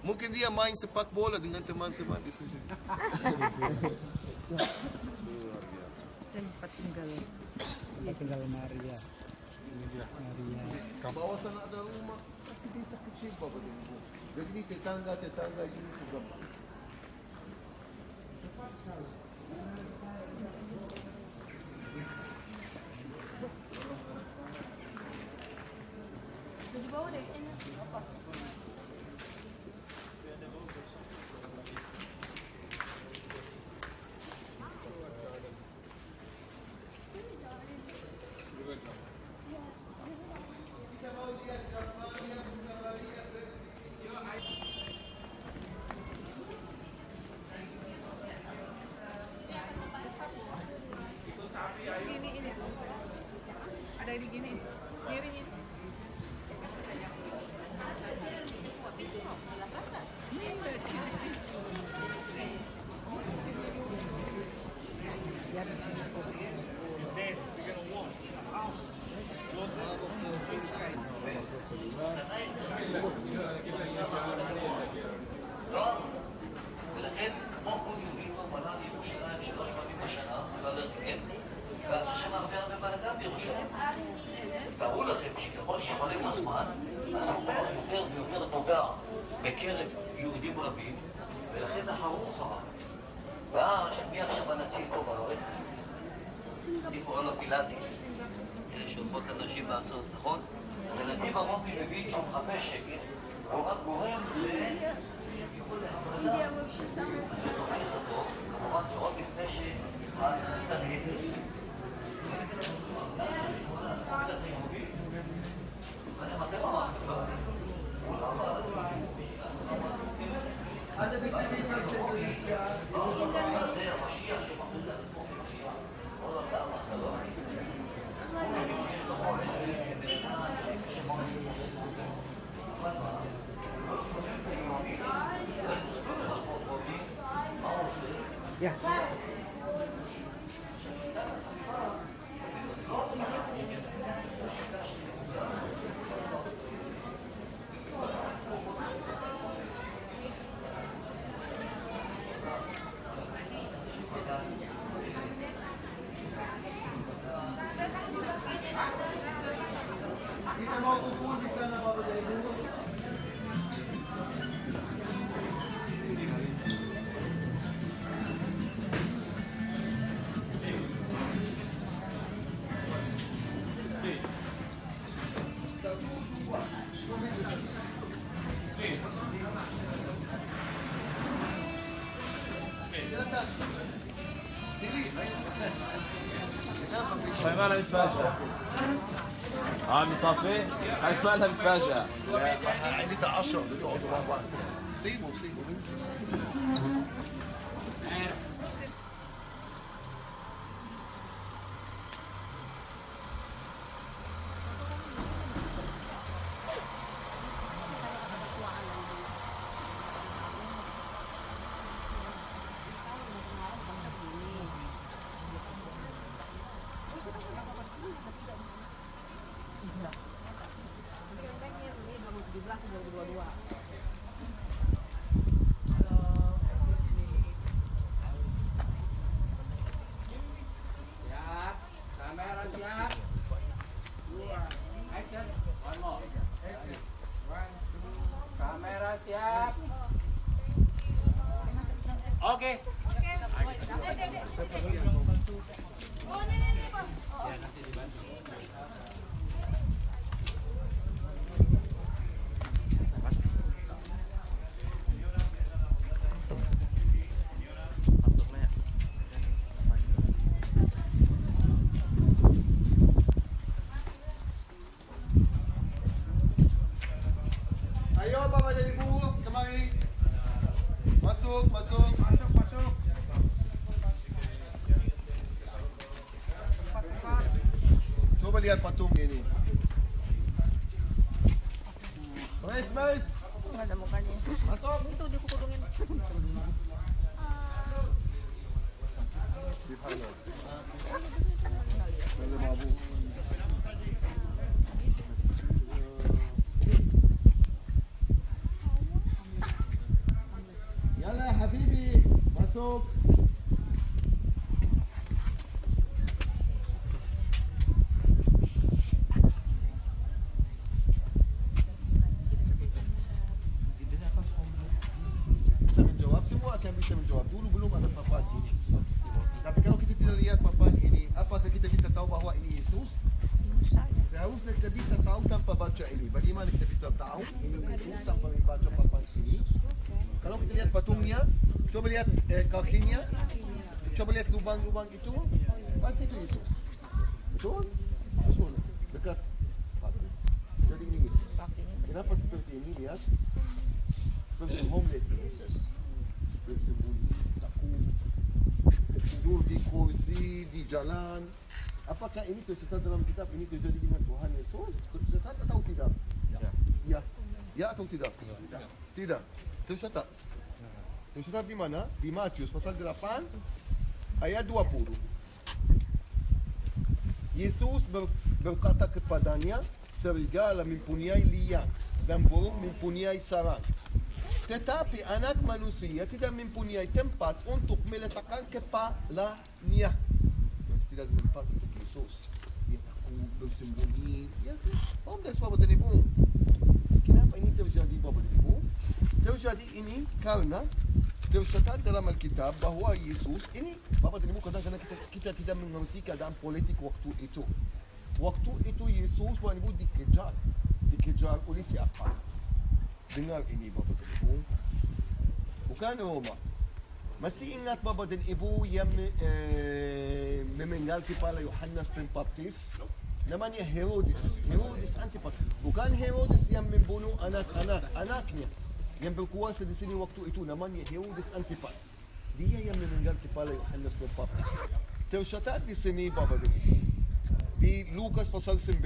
Mungkin dia main sepak bola dengan teman-teman di sini. Tempat tinggal Maria. Ini dia Maria. Bawah sana ada rumah, pasti desa kecil Bapak dan Ibu. Jadi ini tetangga ini sudah. Di bawah deh, ini. Ini. Ada di gini. Miringin. ולכן, כמו כל יהודי כבר בנה בירושלים 3 פעמים בשנה, ולא כן, ואז השם הרבה בלגן בירושלים. תארו לכם שככל שעולה בזמן, אז הרוח יותר ויותר נוגע בקרב יהודים רבים, ולכן נחרו אחריו. ואז, מי עכשיו הנציב פה בארץ? אני קורא לו פילאטיס, אלה שולחות אנשים לעשות, נכון? זה נתיב הרומי מבין שהוא מחפש שקט, הוא רק גורם כמובן שעוד לפני שנכנסת להיטל Ya. Kita mau kumpul di sana Bapak dan Ibu. مالها متفاجئة عم صافي عارف مالها متفاجئة عيلتها 10 بدهم يقعدوا مع بعض. سيبوا siap kamera siap action one more kamera siap oke Oh, ini, Bang. Oh. nanti dibantu Ayo Bapak dan Ibu, kemari. Masuk. Masuk. Coba lihat patung ini. Maris. Nggak ada mukanya. Masuk. Itu dikudungin. Yalla habibi, masuk. Bisa menjawab, semua akan bisa menjawab. Dulu belum ada papan ini. Tapi kalau kita tidak lihat papan ini, apakah kita bisa tahu bahawa ini Yesus? Seharusnya kita bisa tahu tanpa baca ini. Bagaimana kita bisa tahu ini Yesus tanpa membaca papan ini? Kalau kita lihat patungnya, coba lihat kakinya, coba lihat lubang-lubang itu, pasti itu Yesus. Betul? Betul. Dekat patung. Jadi ini Yesus. Kenapa seperti ini? Lihat. Seperti homeless. Bersembunyi, takut, tidur di kursi, di jalan. Apakah ini tercatat dalam kitab ini terjadi dengan Tuhan Yesus? Tercatat atau tidak? Ya. Ya atau tidak? Tidak. Tercatat. Tercatat di mana? Di Matius pasal 8 ayat 20. Yesus berkata kepadanya, serigala mempunyai liang dan burung mempunyai sarang. Tetapi anak manusia tidak mempunyai tempat untuk meletakkan kepalanya. Tidak ada tempat untuk Yesus. Dia takut, bersembunyi. Ya, homeless Bapak dan Ibu. Kenapa ini terjadi Bapak dan Ibu? Terjadi ini karena tercatat dalam Alkitab bahawa Yesus ini, Bapak dan Ibu, kadang-kadang kita tidak mengerti keadaan politik waktu itu. Waktu itu Yesus Bapak dan Ibu dikejar oleh siapa? Dengar ini Bapak dan Ibu. Bukan Roma. Masih ingat Bapak dan Ibu yang memenggal kepala Yohanes Pembaptis? Namanya Herodes. Herodes Antipas. Bukan Herodes yang membunuh anaknya. Yang berkuasa di sini waktu itu. Namanya Herodes Antipas. Dia yang memenggal kepala Yohanes Pembaptis. Tercatat di sini Bapak dan Ibu. Di Lukas pasal 9.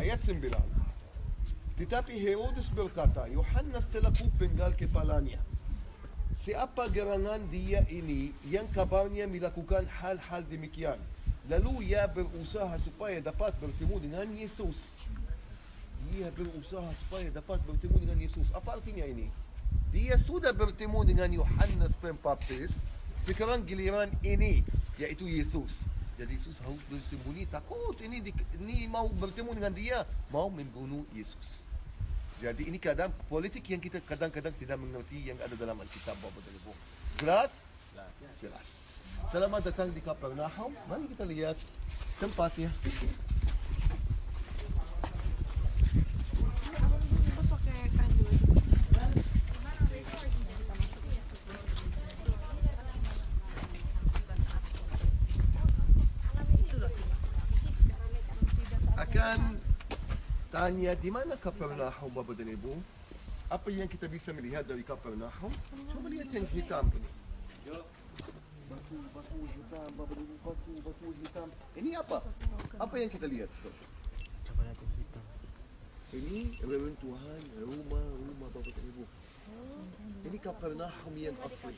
Ayat 9. Tetapi Herodes berkata, Yohanes telah kupenggal kepalanya. Siapa gerangan dia ini yang kabarnya melakukan hal-hal demikian? Lalu ia berusaha supaya dapat bertemu dengan Yesus. Dia berusaha supaya dapat bertemu dengan Yesus. Apa artinya ini? Dia sudah bertemu dengan Yohanes Pembaptis. Sekarang giliran ini, yaitu Yesus. Jadi Yesus harus bersembunyi, takut ini mau bertemu dengan dia, mau membunuh Yesus. Jadi ini keadaan politik yang kita kadang-kadang tidak mengerti yang ada dalam Alkitab Bapak dan Ibu. Jelas? Jelas. Selamat datang di Kapernaum. Mari kita lihat tempatnya. Akan tanya di mana Kapernaum Bapak dan Ibu? Apa yang kita bisa melihat dari Kapernaum? Coba lihat yang hitam ini. Batu hitam, Bapak dan Ibu, batu hitam. Ini apa? Apa yang kita lihat? Coba lihat yang hitam. Ini reruntuhan rumah Bapak dan Ibu. Ini Kapernaum yang asli.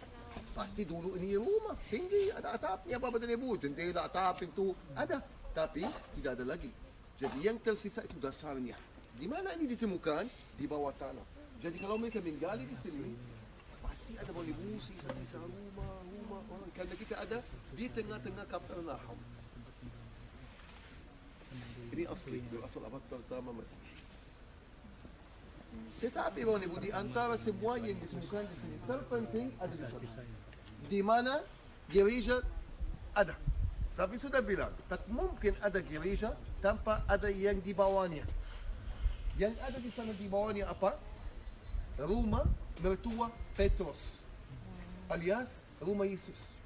Pasti dulu ini rumah tinggi, ada atapnya Bapak dan Ibu. Jendela, atap, pintu ada, tapi tidak ada lagi. Jadi yang tersisa itu dasarnya. Di mana ini ditemukan? Di bawah tanah. Jadi kalau mereka menggali di sini, pasti ada Bapak Ibu sisa-sisa rumah orang. Karena kita ada di tengah-tengah Kapernaum. Ini asli, berasal abad pertama Mesir. Tetapi Bapak Ibu, di antara semua yang ditemukan di sini, terpenting ada di sana. Di mana gereja ada. Tapi sudah bilang, tak mungkin ada gereja tanpa ada yang di bawahnya. Yang ada di sana di bawahnya apa? Rumah mertua Petrus, alias rumah Yesus.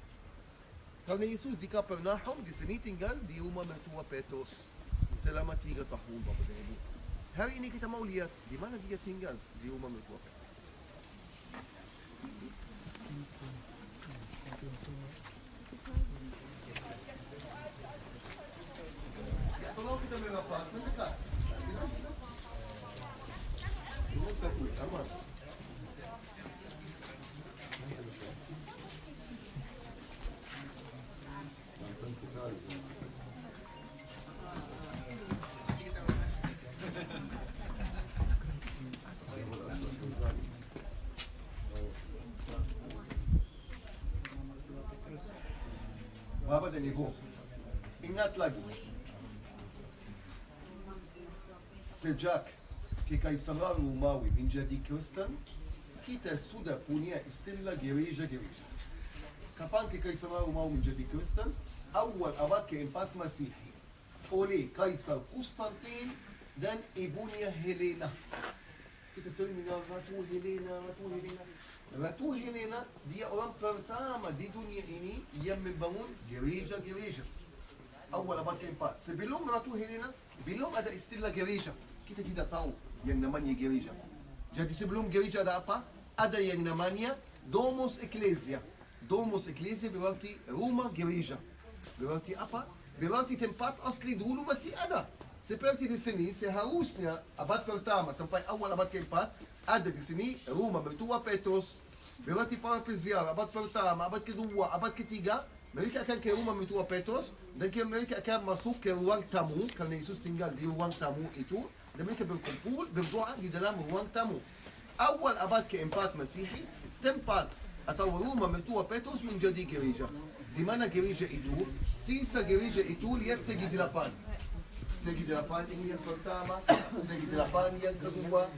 Karena Yesus di Kapernaum, di sini tinggal di rumah mertua Petrus selama 3 tahun Bapak dan Ibu. Hari ini kita mau lihat di mana dia tinggal di rumah mertua Petrus. rapat, mendekat. Ini satu, aman. Bapak dan Ibu, ingat lagi, sejak Kekaisaran Romawi menjadi Kristen, kita sudah punya istilah gereja-gereja. Kapan Kekaisaran Romawi menjadi Kristen? Awal abad keempat Masihi oleh Kaisar Konstantin dan ibunya Helena. Kita sering dengar Ratu Helena, Ratu Helena. Ratu Helena, dia orang pertama di dunia ini yang membangun gereja-gereja. Awal abad keempat. Sebelum Ratu Helena, belum ada istilah gereja. Kita tidak tahu yang namanya gereja. Jadi sebelum gereja ada apa? Ada yang namanya Domus Ecclesia. Domus Ecclesia berarti rumah gereja. Berarti apa? Berarti tempat asli dulu masih ada. Seperti di sini, seharusnya abad pertama sampai awal abad keempat, ada di sini rumah mertua Petrus. Berarti para peziarah abad pertama, abad kedua, abad ketiga, mereka akan ke rumah mertua Petrus dan mereka akan masuk ke ruang tamu karena Yesus tinggal di ruang tamu itu dan mereka berkumpul berdoa di dalam ruang tamu. Awal abad keempat Masihi, tempat atau rumah mertua Petrus menjadi gereja. Di mana gereja itu? Sisa gereja itu lihat segi delapan. Segi delapan ini yang pertama, segi delapan yang kedua.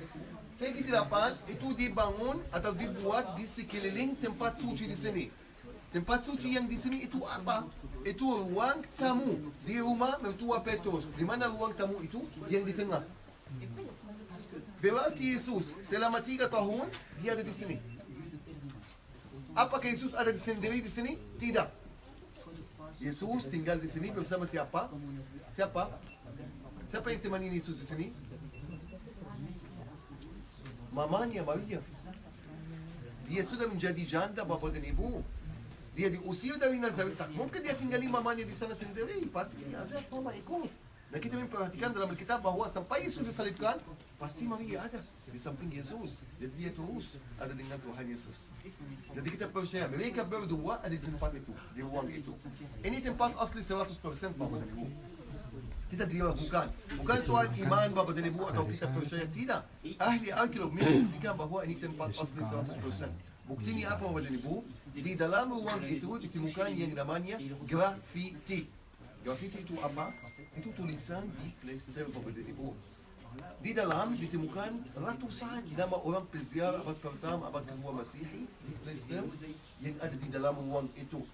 Segi delapan itu dibangun atau dibuat di sekeliling tempat suci di sini. Tempat suci yang di sini itu apa? Itu ruang tamu di rumah mertua Petrus. Di mana ruang tamu itu? Yang di tengah. Berarti Yesus selama 3 tahun dia ada di sini. Apakah Yesus ada sendiri di sini? Tidak. Yesus tinggal di sini bersama siapa? Siapa? Siapa yang temani Yesus di sini? Mamanya Maria. Dia sudah menjadi janda Bapak dan Ibu. Dia diusir dari Nazaret. Tak mungkin dia tinggalin mamanya di sana sendiri. Pasti dia ajak mama ikut. Dan kita memperhatikan dalam Alkitab bahwa sampai Yesus disalibkan, pasti Maria ada di samping Yesus. Jadi dia terus ada dengan Tuhan Yesus. Jadi kita percaya mereka berdua ada di tempat itu, di ruang itu. Ini tempat asli 100% Bapak dan Ibu. Kita diragukan. Bukan soal iman Bapak dan Ibu atau kita percaya, tidak. Ahli arkeolog membuktikan bahwa ini tempat asli 100%. Buktinya apa Bapak dan Ibu? Di dalam ruang itu ditemukan yang namanya graffiti. Graffiti itu apa? Itu tulisan di plester Bapak dan Ibu. Di dalam ditemukan ratusan nama orang peziarah abad pertama, abad kedua Masihi di plester yang ada di dalam ruang itu.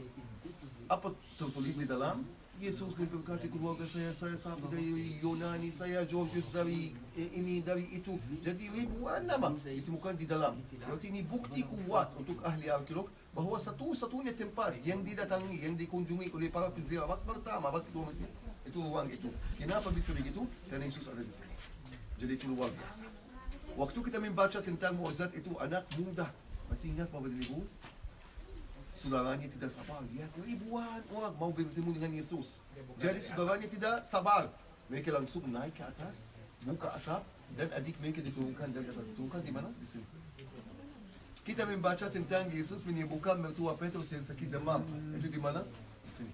Apa tertulis di dalam? Yesus memberkati keluarga saya Safi dari Yunani, saya Georgius dari ini, dari itu. Jadi ribuan nama ditemukan di dalam. Berarti ini bukti kuat untuk ahli arkeolog bahawa satu-satunya tempat yang didatangi, yang dikunjungi oleh para peziarah abad pertama, abad kedua Masihi, itu ruang itu. Kenapa bisa begitu? Karena Yesus ada di sini. Jadi itu luar biasa. Waktu kita membaca tentang mukjizat itu, anak muda, masih ingat Bapak dan Ibu? Saudaranya tidak sabar. Lihat ribuan orang mau bertemu dengan Yesus. Jadi saudaranya tidak sabar. Mereka langsung naik ke atas, buka atap, dan adik mereka diturunkan dari atas. Diturunkan di mana? Di sini. Kita membaca tentang Yesus menyembuhkan mertua Petrus yang sakit demam. Itu di mana? Di sini.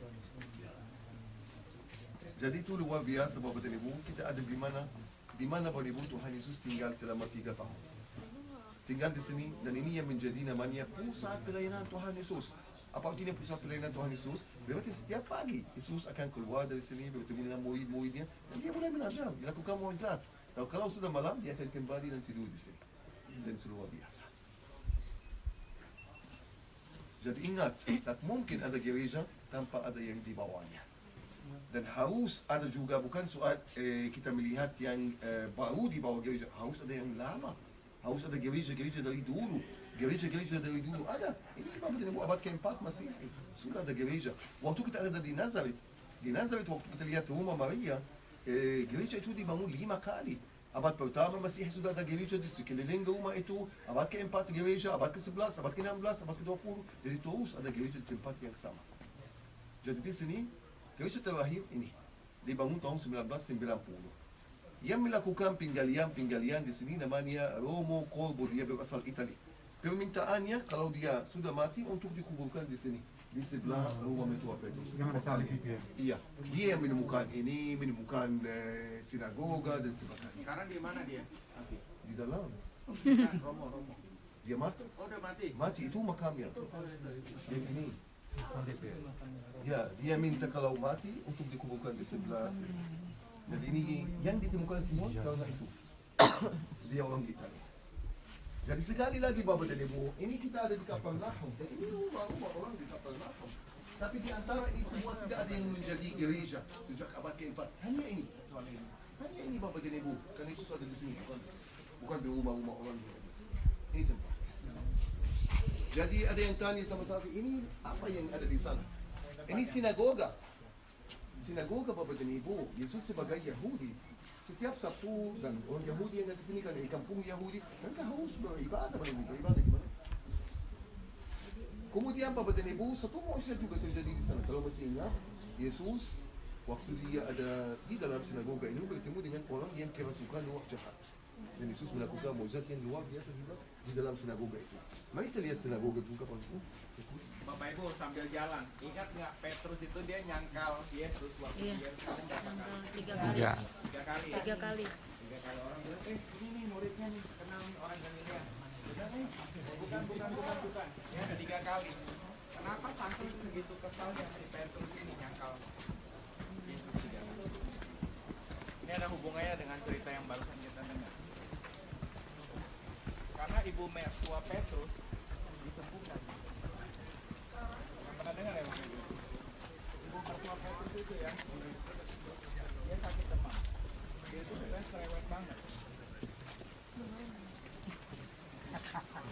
Jadi itu luar biasa Bapak dan Ibu. Kita ada di mana? Di mana Bapak Ibu Tuhan Yesus tinggal selama 3 tahun. Tinggal di sini, dan ini yang menjadi namanya pusat pelayanan Tuhan Yesus. Apa artinya pusat pelayanan Tuhan Yesus? Berarti setiap pagi Yesus akan keluar dari sini bertemu dengan murid-muridnya dan dia mulai mengajar, dilakukan mukjizat. Kalau sudah malam dia akan kembali dan tidur di sini. Dan itu luar biasa. Jadi ingat, tak mungkin ada gereja tanpa ada yang di bawahnya. Dan harus ada juga, bukan soal kita melihat yang baru di bawah gereja, harus ada yang lama. Harus ada gereja-gereja dari dulu. Gereja-gereja dari dulu ada. Ini Bapak dan Ibu abad keempat Masihi. Sudah ada gereja. Waktu kita ada di Nazaret waktu kita lihat rumah Maria, gereja itu dibangun 5 kali. Abad pertama Masihi sudah ada gereja di sekeliling rumah itu. Abad keempat gereja, abad ke-11, abad ke-16, abad ke-20. Jadi terus ada gereja di tempat yang sama. Jadi di sini, gereja terakhir ini. dibangun tahun 1990. Yang melakukan penggalian di sini namanya Romo Corbo, dia berasal Itali. Permintaannya kalau dia sudah mati untuk dikuburkan di sini, di sebelah rumah Mertua Petrus. Yang ada salib itu ya? Iya, dia yang menemukan ini, menemukan sinagoga dan sebagainya. Sekarang di mana dia? Di dalam. Romo. Dia mati. Oh, udah mati. Mati itu makamnya. Yang ini. Ya, dia minta kalau mati untuk dikuburkan di sebelah. Jadi ini yang ditemukan semua karena itu. Dia orang Italia. Jadi sekali lagi Bapak dan Ibu, ini kita ada di Kapernaum. Dan ini rumah-rumah orang di Kapernaum. Tapi di antara ini semua tidak ada yang menjadi gereja sejak abad ke-4. Hanya ini. Hanya ini Bapak dan Ibu. Karena Yesus ada di sini. Bukan di rumah-rumah orang di sini. Ini tempat. Jadi ada yang tanya sama saya, ini apa yang ada di sana? Ini sinagoga. Sinagoga Bapak dan Ibu. Yesus sebagai Yahudi. Setiap Sabtu dan orang Yahudi yang ada di sini kan di kampung Yahudi, mereka harus beribadah, beribadah gimana? Kemudian Bapak dan Ibu, satu mukjizat juga terjadi di sana. Kalau masih ingat, Yesus waktu dia ada di dalam sinagoga ini bertemu dengan orang yang kerasukan roh jahat. Dan Yesus melakukan mukjizat yang luar biasa juga di dalam sinagoga itu. Mari kita lihat sinagoga juga Bapak Ibu. Bapak Ibu sambil jalan, ingat nggak Petrus itu dia nyangkal Yesus waktu dia sekarang berapa kali? 3 kali. Ya. 3 kali. 3 kali. 3 kali orang bilang, ini nih muridnya nih, kenal nih orang Galilea. Udah nih, bukan. Ya ada 3 kali. Kenapa sampai segitu kesalnya si Petrus ini nyangkal Yesus 3 kali? Ini ada hubungannya dengan cerita yang barusan kita dengar. Karena ibu mertua Petrus disembuhkan. Pernah dengar ya Bapak Ibu? Ibu mertua Petrus itu ya, dia sakit demam. Dia itu sebenarnya cerewet banget.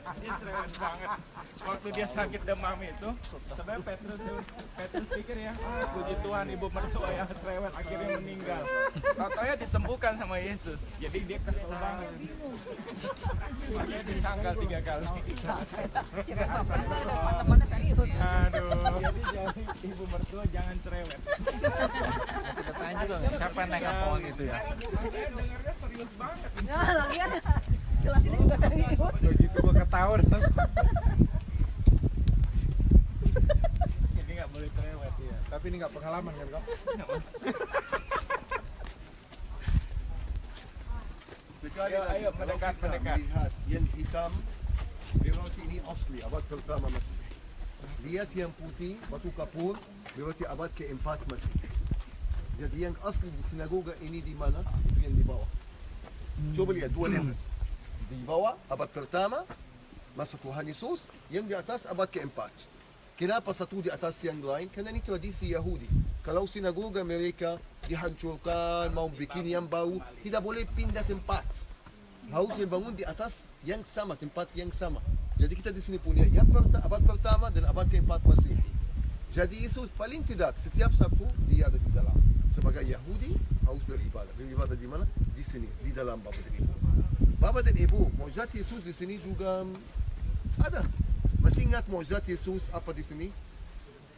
Dia cerewet banget. Waktu dia sakit demam itu, sebenarnya Petrus pikir ya, puji Tuhan ibu mertua yang cerewet akhirnya meninggal. Tahu-tahu disembuhkan sama Yesus. Jadi dia kesel banget. Makanya disangkal 3 kali. Aduh. Jadi ibu mertua jangan cerewet. Kita tanya juga nggak? Siapa yang naik pohon itu ya? Saya dengarnya serius banget. Nah, lagian jelas ini juga serius. Begitu gua ketahuan. Jadi nggak boleh cerewet ya. Tapi ini nggak pengalaman kan Kak? Sekali Ayo, lagi, ayo, kalau mendekat, kita mendekat. lihat yang hitam, berarti ini asli, abad pertama Masih. Lihat yang putih, batu kapur, berarti abad ke-4 Masih. Jadi yang asli di sinagoga ini di mana? Itu yang di bawah. Coba lihat, 2 level. Di bawah, abad pertama, masa Tuhan Yesus, yang di atas abad ke-4. Kenapa satu di atas yang lain? Karena ini tradisi Yahudi. Kalau sinagoga mereka dihancurkan, mau bikin yang baru, tidak boleh pindah tempat. Harus dibangun di atas yang sama, tempat yang sama. Jadi kita di sini punya yang abad pertama dan abad ke-4 Masehi. Jadi Yesus paling tidak setiap Sabtu dia ada di dalam. Sebagai Yahudi harus beribadah. Beribadah di mana? Di sini, di dalam Bapak dan Ibu. Bapak dan Ibu, mukjizat Yesus di sini juga ada. Masih ingat mukjizat Yesus apa di sini?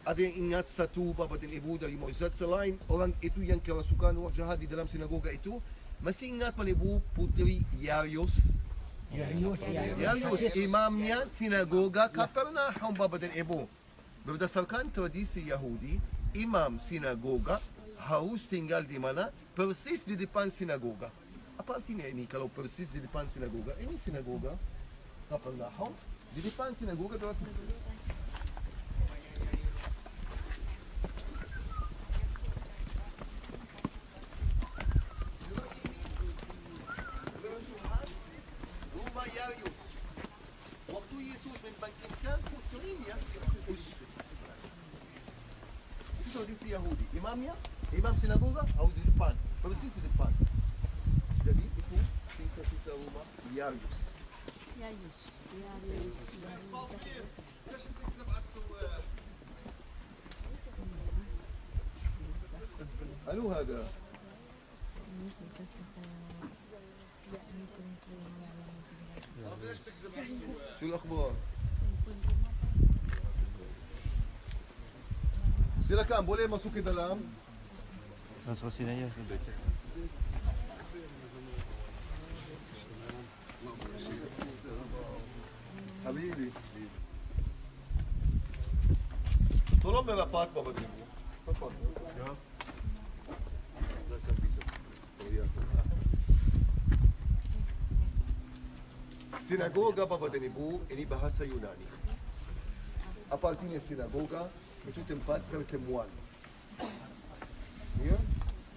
Ada yang ingat satu Bapak dan Ibu dari mukjizat selain orang itu yang kerasukan roh jahat di dalam sinagoga itu? Masih ingat Bapak Ibu putri Yairus? Yairus, imamnya sinagoga Kapernaum Bapak dan Ibu. Berdasarkan tradisi Yahudi, imam sinagoga harus tinggal di mana? Persis di depan sinagoga. Apa artinya ini kalau persis di depan sinagoga? Ini sinagoga Kapernaum. Di depan sinagoga berarti rumah Yairus. Waktu Yesus membangkitkan putrinya, itu tradisi Yahudi. Imamnya, imam sinagoga harus di depan, persis di depan. Jadi itu sisa-sisa rumah Yairus. ألو هذا شو الأخبار؟ Silakan boleh masuk ke dalam. Terusin aja sudah. Habibi. Tolong merapat Bapak dan Ibu. Tafadhal. Ya. Silakan bisa. Sinagoga Bapak dan Ibu ini bahasa Yunani. Apa artinya sinagoga? Itu tempat pertemuan. Ya?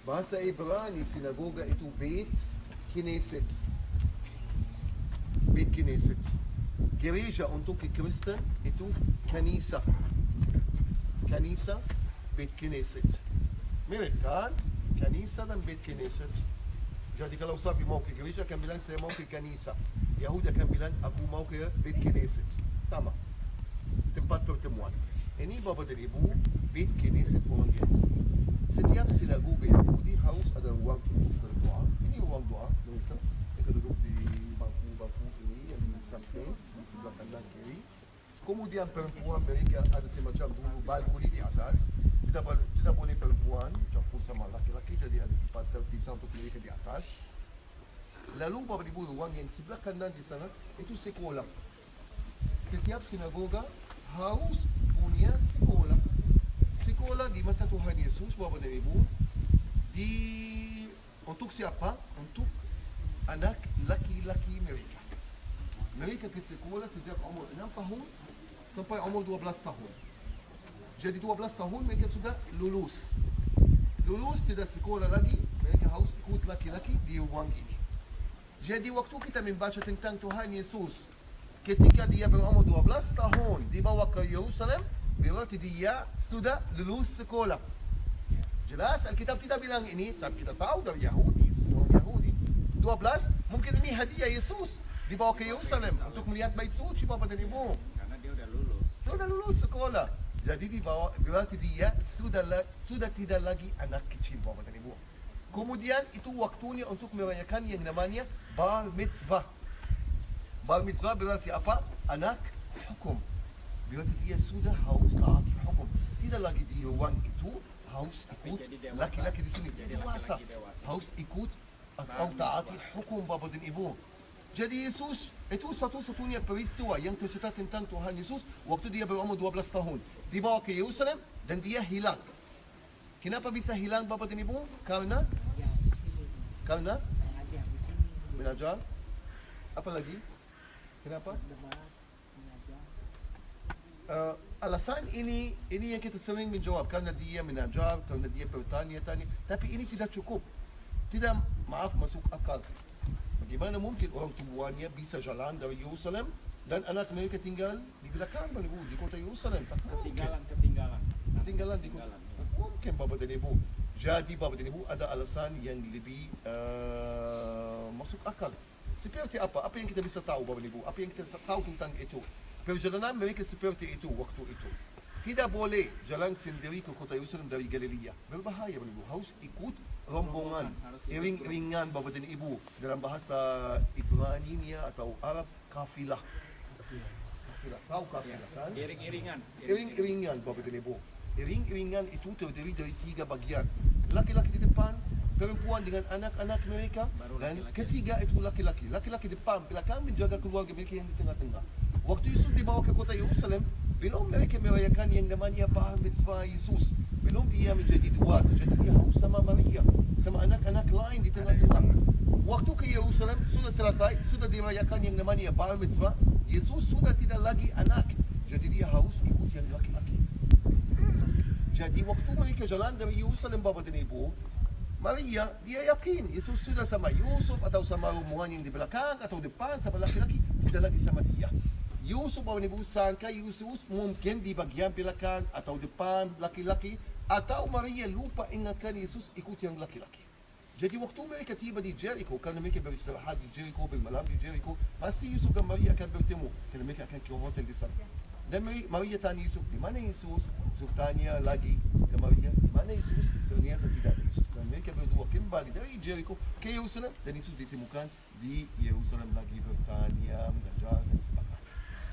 Bahasa Ibrani sinagoga itu Beit Knesset. Beit Knesset. Gereja untuk Kristen itu kanisa. Kanisa, Beit Knesset. Mirip kan? Kanisa dan Beit Knesset. Jadi kalau Safi mau ke gereja akan bilang saya mau ke kanisa. Yahudi akan bilang aku mau ke Beit Knesset. Sama. Tempat pertemuan. Ini Bapak dan Ibu, Beit Knesset orang Yahudi. Setiap sinagoga Yahudi harus ada ruang untuk berdoa. Ini ruang doa mereka. Mereka duduk di bangku-bangku ini yang di samping, di sebelah kanan kiri. Kemudian perempuan mereka ada semacam dulu balkoni di atas. Tidak boleh perempuan campur sama laki-laki, jadi ada tempat terpisah untuk mereka di atas. Lalu Bapak Ibu, ruang yang sebelah kanan di sana itu sekolah. Setiap sinagoga harus punya sekolah. Sekolah di masa Tuhan Yesus, Bapak dan Ibu, untuk siapa? Untuk anak laki-laki mereka. Mereka ke sekolah sejak umur 6 tahun sampai umur 12 tahun. Jadi 12 tahun mereka sudah lulus. Lulus tidak sekolah lagi, mereka harus ikut laki-laki di ruang ini. Jadi waktu kita membaca tentang Tuhan Yesus, ketika dia berumur 12 tahun dibawa ke Yerusalem, berarti dia sudah lulus sekolah. Jelas Alkitab tidak bilang ini, tapi kita tahu dari Yahudi, seorang Yahudi. 12, mungkin ini hadiah Yesus dibawa ke Yerusalem untuk melihat bait suci Bapak dan Ibu. Karena dia udah lulus. Sudah lulus sekolah. Jadi dibawa, berarti dia sudah tidak lagi anak kecil Bapak dan Ibu. Kemudian itu waktunya untuk merayakan yang namanya bar mitzvah. Bar mitzvah berarti apa? Anak hukum. Berarti dia sudah harus taati hukum. Tidak lagi di ruang itu harus ikut laki-laki di sini. Dewasa. Harus ikut atau taati hukum Bapak dan Ibu. Jadi Yesus itu satu-satunya peristiwa yang tercatat tentang Tuhan Yesus waktu dia berumur 12 tahun. Dibawa ke Yerusalem dan dia hilang. Kenapa bisa hilang Bapak dan Ibu? Karena belajar. Apa lagi? Kenapa? Alasan ini yang kita sering menjawab karena dia mengajar, karena dia bertanya-tanya. Tapi ini tidak cukup. Tidak, masuk akal. Bagaimana mungkin orang tuanya bisa jalan dari Yerusalem dan anak mereka tinggal di belakang di kota Yerusalem? Ketinggalan di kota. Mungkin Bapak dan Ibu. Jadi Bapak dan Ibu ada alasan yang lebih masuk akal. Seperti apa? Apa yang kita bisa tahu Bapak dan Ibu? Apa yang kita tahu tentang itu? Perjalanan mereka seperti itu waktu itu. Tidak boleh jalan sendiri ke kota Yerusalem dari Galilea. Berbahaya Bapak dan Ibu. Harus ikut rombongan, iring-iringan Bapak dan Ibu. Dalam bahasa Ibrani atau Arab, kafilah. Kafilah. Tahu kafilah kan? Iring-iringan. Iring-iringan Bapak dan Ibu. Iring-iringan itu terdiri dari 3 bagian. Laki-laki di depan, perempuan dengan anak-anak mereka, dan ketiga itu laki-laki. Laki-laki depan, belakang menjaga keluarga mereka yang di tengah-tengah. Waktu Yesus dibawa ke kota Yerusalem, belum mereka merayakan yang namanya bar mitzvah Yesus. Belum dia menjadi dewasa, jadi dia harus sama Maria, sama anak-anak lain di tengah-tengah. Waktu ke Yerusalem sudah selesai, sudah dirayakan yang namanya bar mitzvah. Yesus sudah tidak lagi anak, jadi dia harus ikut yang laki-laki. Jadi waktu mereka jalan dari Yerusalem Bapak dan Ibu, Maria dia yakin Yesus sudah sama Yusuf atau sama rombongan yang di belakang atau depan sama laki-laki, tidak lagi sama dia. Yusuf Bapak dan Ibu sangka Yesus mungkin di bagian belakang atau depan laki-laki, atau Maria lupa ingatkan Yesus ikut yang laki-laki. Jadi waktu mereka tiba di Jericho, karena mereka beristirahat di Jericho, bermalam di Jericho, pasti Yusuf dan Maria akan bertemu, karena mereka akan ke hotel di sana. Dan Maria tanya Yusuf, di mana Yesus? Yusuf tanya lagi ke Maria, di mana Yesus? Ternyata tidak ada Yesus. Dan mereka berdua kembali dari Jericho ke Yerusalem, dan Yesus ditemukan di Yerusalem lagi bertanya, mengajar dan sebagainya.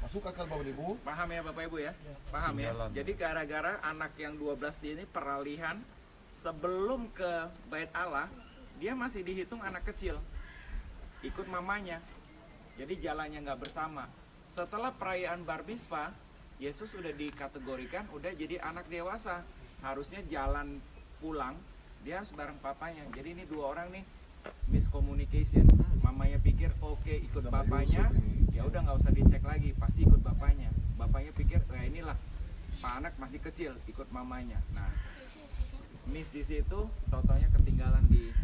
Masuk akal Bapak Ibu? Paham ya Bapak Ibu ya? Paham ya? Jadi gara-gara anak yang 12 ini peralihan sebelum ke Bait Allah, dia masih dihitung anak kecil, ikut mamanya. Jadi jalannya nggak bersama. Setelah perayaan Bar Mitzvah, Yesus udah dikategorikan udah jadi anak dewasa. Harusnya jalan pulang dia harus bareng papanya. Jadi ini dua orang nih miscommunication. Mamanya pikir oke, ikut Sama bapaknya, Yusuf ini. ya udah nggak usah dicek lagi, pasti ikut bapaknya. Bapaknya pikir inilah Pak anak masih kecil, ikut mamanya. Nah, miss di situ, totonya ketinggalan di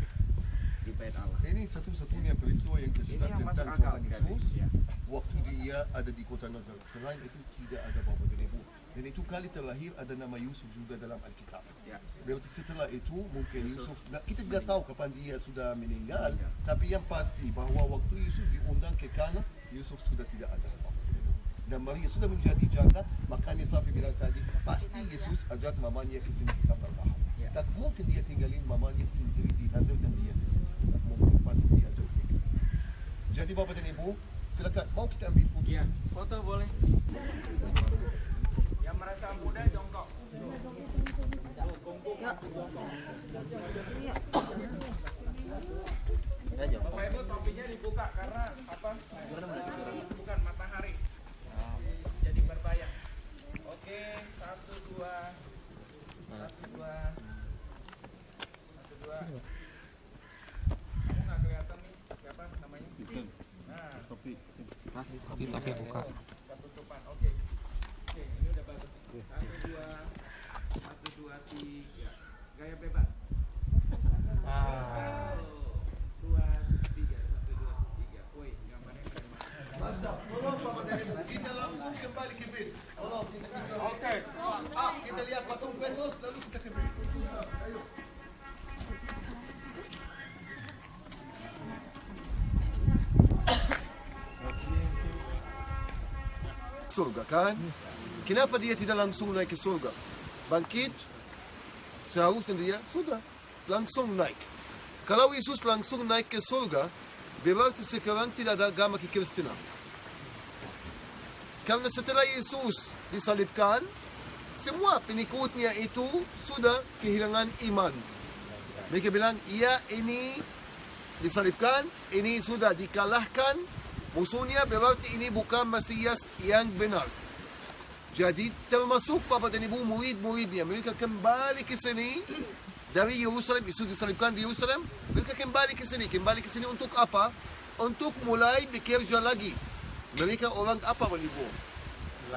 Bait Allah. Ini satu-satunya peristiwa yang tercatat Ini yang masuk tentang akal Tuhan sekali. Yesus Ya. waktu dia ada di kota Nazaret. Selain itu tidak ada bapa dan ibu. Dan itu kali terlahir ada nama Yusuf juga dalam Alkitab. Ya. Berarti setelah itu mungkin Yusuf, kita tidak tahu kapan dia sudah meninggal, tapi yang pasti bahwa waktu Yusuf diundang ke Kana, Yusuf sudah tidak ada bapa dan ibu. Dan Maria sudah menjadi janda, makanya Safi bilang tadi, pasti Yesus ajak mamanya ke sini kita berbahaya. Tak mungkin dia tinggalin mamanya sendiri di Nazaret dan dia di sini. Tak mungkin, pasti dia ajak dia ke sini. Jadi Bapak dan Ibu, silakan, mau kita ambil foto? Iya, foto boleh. Yang merasa muda jongkok. Tuh, kumpul jongkok. Bapak Ibu topinya dibuka karena apa? Bukan matahari. Jadi berbayang. Oke, 1, 2. 1, 2. Kamu nggak kelihatan nih siapa namanya? Nah, Topi. Topi buka. Ketutupan. Oke, ini udah bagus. 1, 2, 3. Gaya bebas. 1, 2, 3. 1, 2, 3. Woi, gambarnya keren banget. Mantap. Tolong Bapak dan Ibu, kita langsung kembali ke base. Tolong kita video. Oke. Kita lihat patung Petrus, lalu kita ke base. Ayo. Surga kan? Kenapa dia tidak langsung naik ke surga? Bangkit, seharusnya dia sudah langsung naik. Kalau Yesus langsung naik ke surga, berarti sekarang tidak ada agama kekristenan. Karena setelah Yesus disalibkan, semua pengikutnya itu sudah kehilangan iman. Mereka bilang, ya ini disalibkan, ini sudah dikalahkan, musuhnya berarti ini bukan Mesias yang benar. Jadi termasuk Bapak dan Ibu murid-muridnya, mereka kembali ke sini dari Yerusalem, Yesus disalibkan di Yerusalem, mereka kembali ke sini untuk apa? Untuk mulai bekerja lagi. Mereka orang apa Bapak Ibu?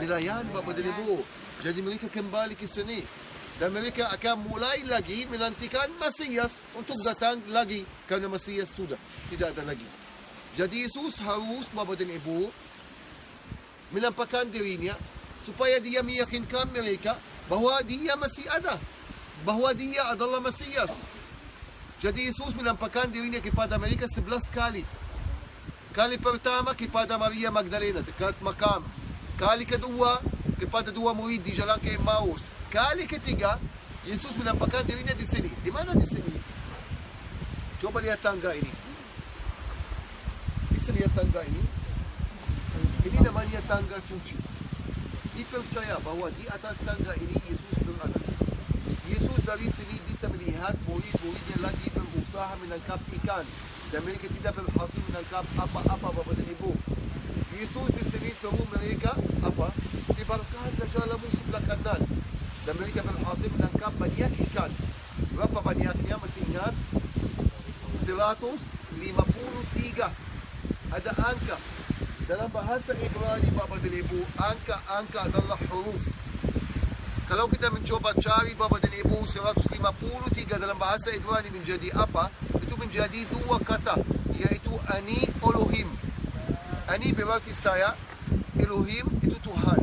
Nelayan Bapak dan Ibu. Jadi mereka kembali ke sini dan mereka akan mulai lagi menantikan Mesias untuk datang lagi karena Mesias sudah tidak ada lagi. Jadi Yesus harus Bapak dan Ibu menampakkan dirinya supaya dia meyakinkan mereka bahwa dia masih ada, bahwa dia adalah Mesias. Jadi Yesus menampakkan dirinya kepada mereka 11 kali. Kali pertama kepada Maria Magdalena dekat makam. Kali kedua kepada dua murid di jalan ke Emmaus. Kali ketiga Yesus menampakkan dirinya di sini. Di mana di sini? Coba lihat tangga ini. Bisa lihat tangga ini? Ini namanya tangga suci. Dipercaya bahwa di atas tangga ini Yesus berada. Yesus dari sini bisa melihat murid-muridnya lagi berusaha menangkap ikan dan mereka tidak berhasil menangkap apa-apa Bapak dan Ibu. Yesus di sini suruh mereka apa? Ibaratkan jalamu sebelah kanan dan mereka berhasil menangkap banyak ikan. Berapa banyaknya? Masih ingat? 153. Ada angka. Dalam bahasa Ibrani Bapak dan Ibu, angka-angka adalah huruf. Kalau kita mencoba cari Bapak dan Ibu 153 dalam bahasa Ibrani menjadi apa? Itu menjadi dua kata, yaitu Ani Elohim. Ani berarti saya, Elohim itu Tuhan.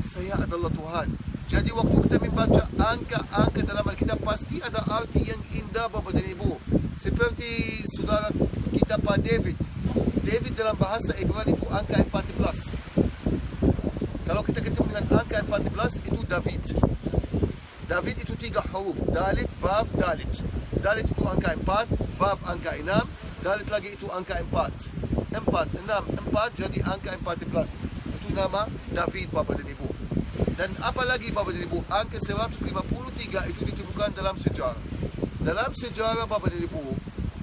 Saya adalah Tuhan. Jadi waktu kita membaca angka-angka dalam Alkitab pasti ada arti yang indah Bapak dan Ibu. Seperti saudara kita Pak David. David dalam bahasa Ibrani itu angka 14. Kalau kita ketemu dengan angka 14 itu David. David itu 3 huruf. Dalit, Vav, Dalit. Dalit itu angka 4, Vav angka 6, Dalit lagi itu angka 4. 4, 6, 4 jadi angka 14. Itu nama David Bapak dan Ibu. Dan apalagi Bapak dan Ibu, angka 153 itu ditemukan dalam sejarah. dalam sejarah Bapa dan Ibu,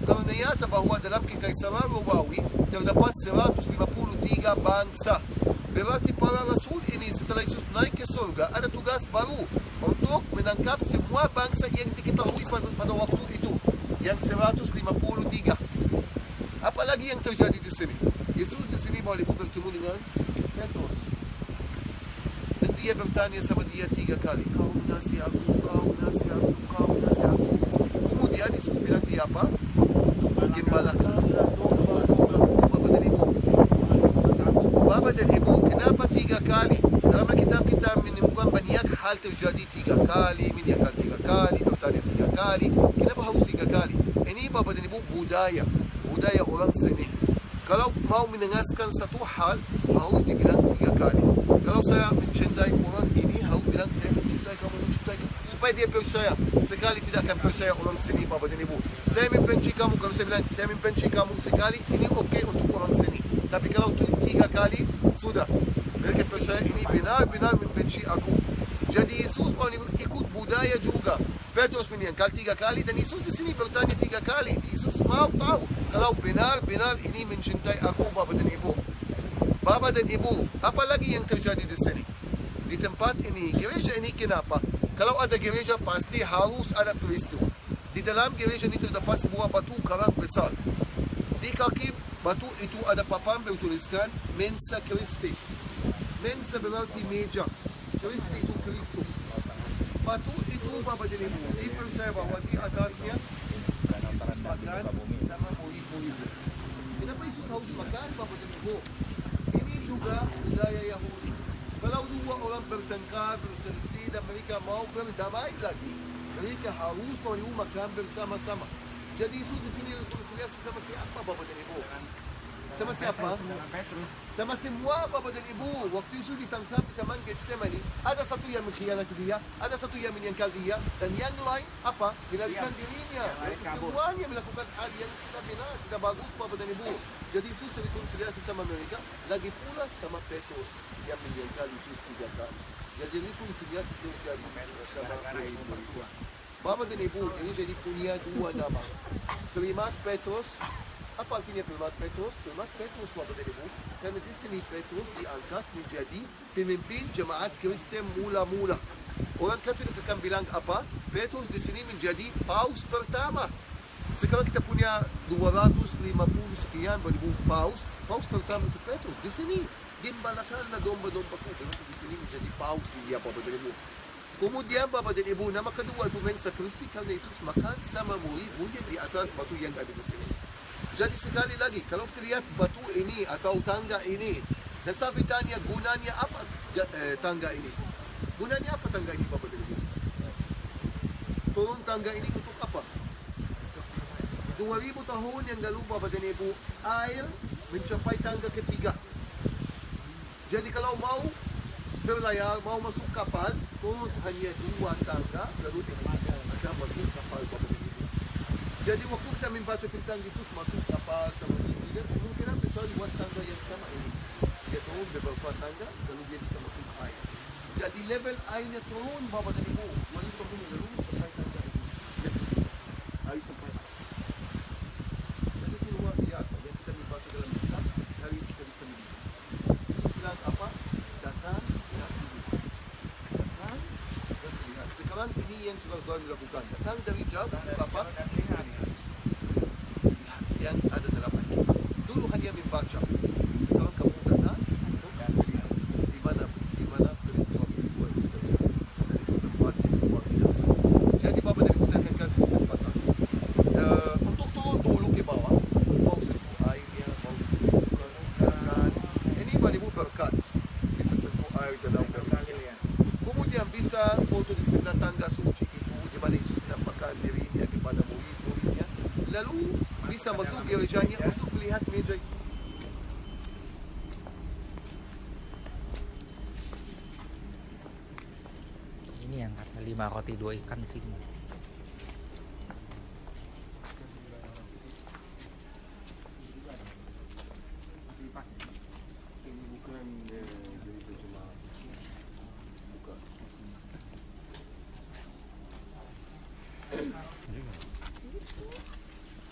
ternyata bahwa dalam Kekaisaran Romawi terdapat 153 bangsa. Berarti para rasul ini setelah Yesus naik ke surga ada tugas baru untuk menangkap semua bangsa yang diketahui pada waktu itu, yang 153. Apalagi yang terjadi di sini? Yesus di sini mau bertemu dengan Petrus. Dan dia bertanya sama dia 3 kali, kau menasih aku, kau menasih aku, kau menasih aku. Kemudian Yesus bilang dia apa? Gembalakanlah domba-dombaku, Bapa dan Ibu. Bapa dan Ibu, kenapa 3 kali? Dalam Alkitab kita menemukan banyak hal terjadi 3 kali, meninggal 3 kali, bertanya 3 kali. Kenapa harus 3 kali? Ini Bapa dan Ibu budaya orang sini. Kalau mau mendengarkan satu hal, harus dibilang 3 kali. Kalau saya mencintai orang ini, harus bilang saya mencintai kamu, supaya dia percaya. Sekali tidak akan percaya orang sini, Bapa dan Ibu. Saya membenci kamu, kalau saya bilang saya membenci kamu sekali, ini okey untuk orang sini. Tapi kalau 3 kali, sudah. Mereka percaya ini benar-benar membenci aku. Jadi Yesus mau ikut budaya juga. Petrus meninggal 3 kali dan Yesus di sini bertanya 3 kali. Yesus mau tahu kalau benar-benar ini mencintai aku, Bapa dan Ibu. Bapa dan Ibu, apa lagi yang terjadi di sini? Di tempat ini, gereja ini kenapa? Kalau ada gereja pasti harus ada Kristus. Di dalam gereja ini terdapat sebuah batu karang besar. Di kaki batu itu ada papan bertuliskan Mensa Christi. Mensa berarti meja. Kristi itu Kristus. Batu itu Bapa dan Ibu, dipercaya bahwa di atasnya Yesus makan sama murid-murid. Kenapa Yesus harus makan, Bapa dan Ibu? Ini juga budaya Yahudi. Kalau 2 orang bertengkar, berselisih dan mereka mau berdamai lagi, mereka harus mau makan bersama-sama. Jadi Yesus di sini rekonsiliasi sama siapa, Bapa dan Ibu? Sama siapa? Sama semua Bapa dan Ibu. Waktu Yesus ditangkap di Taman Getsemani, ada satu yang mengkhianati dia, ada satu yang menyangkal dia, dan yang lain apa? Melarikan dirinya. Semuanya melakukan hal yang tidak benar, tidak bagus, Bapa dan Ibu. Jadi Yesus rekonsiliasi sama mereka, lagi pula sama Petrus yang menyangkal Yesus 3 kali. Jadi rekonsiliasi terjadi sama murid-murid. Bapa dan Ibu, jadi punya 2 nama. Primat Petrus. Apa artinya Primat Petrus? Primat Petrus, Bapa dan Ibu, karena di sini Petrus diangkat menjadi pemimpin jemaat Kristen mula-mula. Orang Katolik akan bilang apa? Petrus di sini menjadi paus pertama. Sekarang kita punya 250 sekian ribu paus. Paus pertama itu Petrus. Di sini gembalakanlah domba-dombaku. Di sini menjadi paus dia, Bapa dan Ibu. Kemudian Bapa dan Ibu, nama kedua itu Mensa Christi karena Yesus makan sama murid-murid di atas batu yang ada di sini. Jadi sekali lagi, kalau kita lihat batu ini atau tangga ini, dan saya bertanya gunanya apa tangga ini? Gunanya apa tangga ini, Bapa dan Ibu? Turun tangga ini untuk apa? 2000 tahun yang lalu, Bapa dan Ibu, air mencapai tangga ketiga. Jadi kalau mau berlayar, mau masuk kapal, turun hanya 2 tangga, lalu ada masuk kapal, Bapa dan Ibu. Jadi waktu kita membaca tentang Yesus masuk kapal sama dia, kemungkinan besar buat tangga yang sama ini. Dia turun beberapa tangga, lalu dia bisa masuk air. Jadi level airnya turun, Bapa dan Ibu. Lalu tahun lalu sampai tangga ini. Jadi air sampai air. Jadi itu luar biasa yang kita membaca dalam kitab, hari kita bisa melihat. Yesus bilang apa? Datang dan dilihat. Datang dan dilihat. Sekarang ini yang saudara dilakukan. Datang dari jauh, apa? Yang ada dalam Alkitab. Dulu hanya membaca. Sekarang kamu datang untuk melihat di mana peristiwa-peristiwa itu terjadi. Dan itu tempat yang luar biasa. Jadi Bapa dan Ibu, saya akan kasih kesempatan untuk turun dulu ke bawah. Mau sentuh airnya, mau sentuh ini Bapa dan Ibu berkat. Bisa sentuh air dalam berkat. Kemudian bisa foto di sebelah tangga suci itu, di mana Yesus menampakkan dirinya kepada murid-muridnya. Lalu bisa masuk gerejanya untuk melihat meja itu. Ini yang kata 5 roti 2 ikan di sini. Ini bukan gereja jemaat. Bukan.